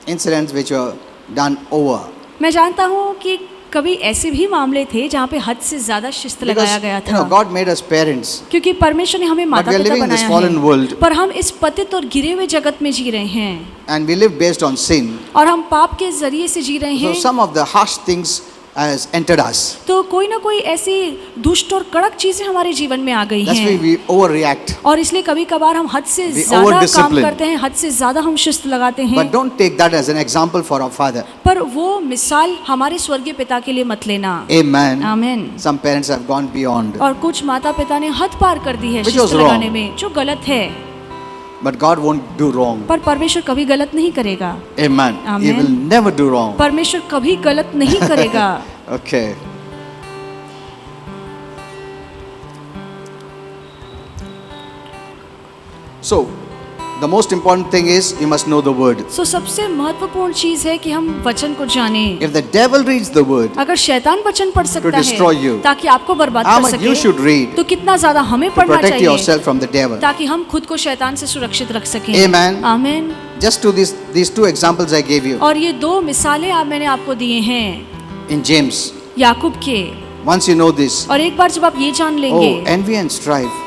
incidents which were done over. मैं जानता हूँ कि कभी ऐसे भी मामले थे जहाँ पे हद से ज्यादा शिस्त Because लगाया गया you know, था, God made us parents. क्योंकि परमेश्वर ने हमें माता we are पिता living in this बनाया fallen है, world. पर हम इस पतित और गिरे हुए जगत में जी रहे हैं And we live based on sin. और हम पाप के जरिए से जी रहे So हैं। some of the harsh things has entered us. तो कोई ना कोई ऐसी दुष्ट और कड़क चीजें हमारे जीवन में आ गई That's why हैं we overreact. और इसलिए कभी कभार हम हद से We ज्यादा काम over-discipline. करते हैं, हद से ज्यादा हम शिस्त लगाते हैं। But don't take that as an example for our Father. पर वो मिसाल हमारे स्वर्गीय पिता के लिए मत लेना। Amen. Amen. Some parents have gone beyond. और कुछ माता पिता ने हद पार कर दी है Which शिस्त was wrong. लगाने में, जो गलत है। But God won't do wrong. पर परमेश्वर कभी गलत नहीं करेगा। Amen. He Amen. will never do wrong. परमेश्वर कभी गलत नहीं करेगा। Okay. So, the most important thing is you must know the word. सो सबसे महत्वपूर्ण चीज है कि हम वचन को जानें। If the devil reads the word, अगर शैतान वचन पढ़ सकता destroy you, है ताकि आपको बर्बाद how कर much you should सके, read तो कितना ज्यादा हमें to पढ़ना protect चाहिए yourself from the devil. ताकि हम खुद को शैतान से सुरक्षित रख सकें। Amen. आमीन। Just to these two examples I gave you और ये दो मिसालें मैंने आपको दिए हैं in James. याकूब के। Once you know this, और एक बार जब आप ये जान लेंगे oh, envy and strife,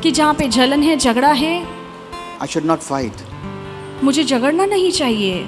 कि जहाँ पे जलन है, झगड़ा है, I should not fight. मुझे झगड़ना नहीं चाहिए,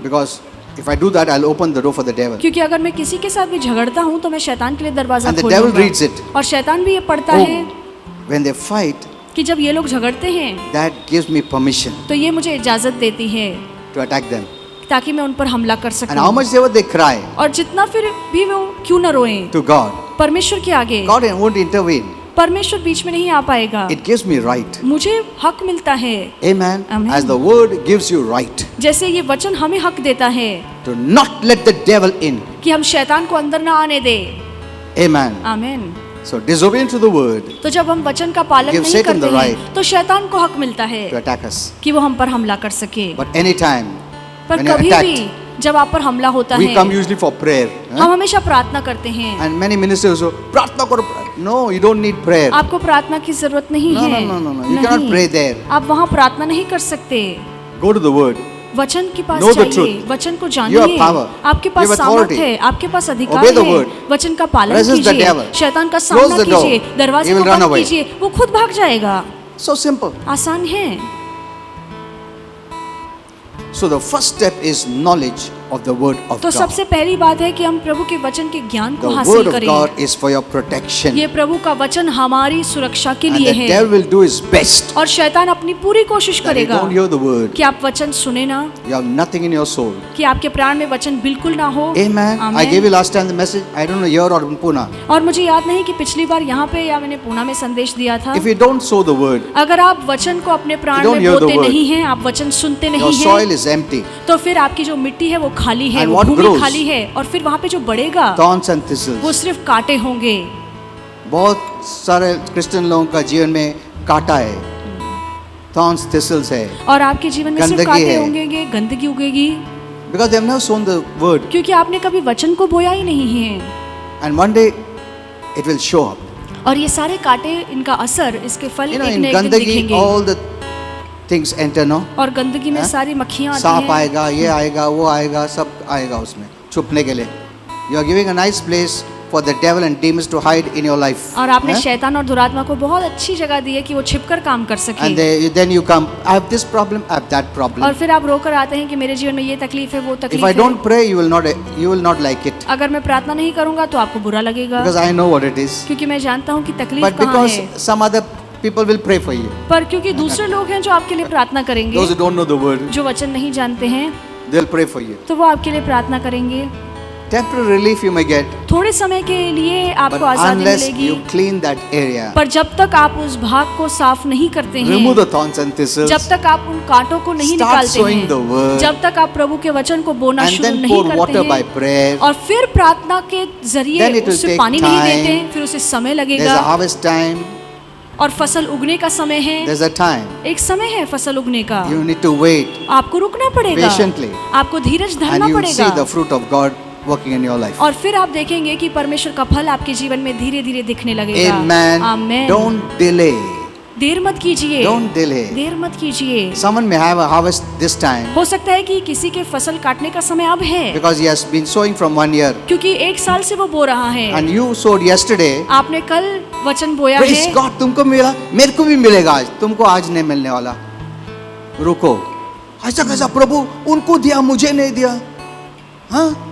Because if I do that, I'll open the door for the devil. क्योंकि अगर मैं किसी के साथ भी झगड़ता हूँ तो मैं शैतान के लिए दरवाजा And the खोल devil दूंगा। reads it. और शैतान भी ये पढ़ता है Oh, when they fight, कि जब ये लोग झगड़ते हैं that gives me permission तो ये मुझे इजाजत देती है to attack them. ताकि मैं उन पर हमला कर And how सकूं। much ever they cry और जितना फिर भी वो क्यों न रोएं to God, परमेश्वर के आगे, God won't intervene. परमेश्वर बीच में नहीं आ पाएगा। It gives me right. मुझे हक मिलता है, Amen. Amen. As the word gives you right जैसे ये वचन हमें हक देता है to not let the devil in. कि हम शैतान को अंदर ना आने दे। Amen. आमीन। So disobeying to the word तो जब हम वचन का पालन Give नहीं Satan करते the हैं right तो शैतान को हक मिलता है to attack us. कि वो हम पर हमला कर सके। But anytime पर when you're कभी attacked, भी जब आप पर हमला होता we है come usually for prayer. हम हमेशा प्रार्थना करते हैं। And many ministers say, प्रार्थना करो. No, you don't need prayer. आपको प्रार्थना की जरूरत नहीं No, है। no, no, no, no. You cannot pray there. आप वहाँ प्रार्थना नहीं कर सकते। Go to the word. वचन के पास Know the जाइए, truth. वचन को You जानिए। have power. आपके You पास have सामर्थ authority. है, आपके पास अधिकार Obey the है। word. वचन का पालन Resist the कीजिए, devil. शैतान का Close सामना the door. कीजिए, दरवाजे He को will run बंद away. कीजिए, वो खुद भाग जाएगा। So simple. आसान है। So the first step is knowledge of the word of तो God. सबसे पहली बात है कि हम प्रभु के वचन के ज्ञान को The हासिल word of करें। God is for your protection. ये प्रभु का वचन हमारी सुरक्षा के And लिए the है devil will do his best और शैतान अपनी पूरी कोशिश that you करेगा don't hear the word. कि आप वचन सुने ना, You have nothing in your soul. कि आपके प्राण में वचन बिल्कुल ना हो। Amen. I आमीन। gave you last time the message. I don't know here or in Pune. और मुझे याद नहीं कि पिछली बार यहाँ पे या मैंने पूना में संदेश दिया था। If you don't sow the word, अगर आप वचन को अपने प्राण You don't में hear the बोते word. नहीं हैं, आप वचन सुनते your नहीं soil हैं, is empty. तो फिर आपकी जो मिट्टी है वो खाली है, And वो what भूमि grows? खाली है और फिर वहाँ पे जो बढ़ेगा Thorns and वो thistles. सिर्फ कांटे होंगे। बहुत सारे क्रिश्चियन लोगों का जीवन में कांटा है. Thorns, thistles है. और आपके जीवन में सिर्फ गंदगी कांटे है। होंगे, गंदगी उगेगी, Because they have never sown the word. क्योंकि आपने कभी वचन को बोया ही नहीं है। And one day it will show up. और ये सारे कांटे, इनका असर, इसके फल You know, एक in न एक दिन Gandagi, दिखेंगे। all the things enter, no? और गंदगी में हाँ? सारी मक्खियाँ आती सांप हैं, आएगा, ये आएगा, वो आएगा, सब आएगा उसमें छुपने के लिए. You are giving a nice place for the devil and demons to hide in your life. और आपने हाँ? शैतान और दुरात्मा को बहुत अच्छी जगह दी है कि वो छिपकर काम कर सके। And then you come, I have this problem, I have that और problem. फिर आप रोकर आते हैं कि मेरे जीवन में ये तकलीफ है, वो If तकलीफ I है। don't pray, you will not like it. अगर मैं प्रार्थना नहीं करूंगा तो आपको बुरा लगेगा, Because I know what it is. क्योंकि मैं जानता हूँ कि तकलीफ But कहाँ because है। some other people will pray for you. पर क्योंकि दूसरे लोग हैं जो आपके लिए प्रार्थना करेंगे, Those who don't know the word, जो वचन नहीं जानते हैं, they'll pray for you. तो वो आपके लिए प्रार्थना करेंगे। Temporary relief you may get, थोड़े समय के लिए but आपको आजादी unless मिलेगी, you clean that area, पर जब तक आप उस भाग को साफ नहीं करते remove हैं, the thorns and thistles, जब तक आप उन कांटों को नहीं start निकालते sowing the हैं, word, जब तक आप प्रभु के वचन को बोना and शुरू then नहीं pour water करते by हैं prayer, और फिर प्रार्थना के जरिए then it will उससे take पानी नहीं time. देते, फिर उसे समय there's लगेगा a harvest time, और फसल उगने का समय है। there's a time. एक समय है फसल उगने का, You need to wait आपको रुकना पड़ेगा, patiently, आपको धीरज धरना and you will see पड़ेगा the fruit of God working in your life. और फिर आप देखेंगे कि परमेश्वर का फल आपके जीवन में धीरे धीरे दिखने लगेगा। Amen. आमीन। Don't delay. देर मत कीजिए, Don't delay. देर मत कीजिए। Someone may have a harvest this time हो सकता है कि किसी के फसल काटने का समय अब है, because he has been sowing from 1 year, क्योंकि एक साल से वो बो रहा है। and you sowed yesterday. आपने कल वचन बोया Praise है, God, तुमको मिला, मेरे को भी मिलेगा आज, तुमको आज नहीं मिलने वाला. रुको, ऐसा कैसा प्रभु, उनको दिया मुझे नहीं दिया, हाँ?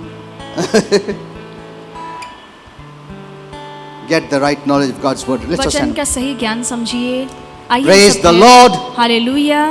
Get the right knowledge of God's word. Let's just वचन stand. का सही ज्ञान समझिए। आइए Praise सब the हैं। Lord. हालेलुया।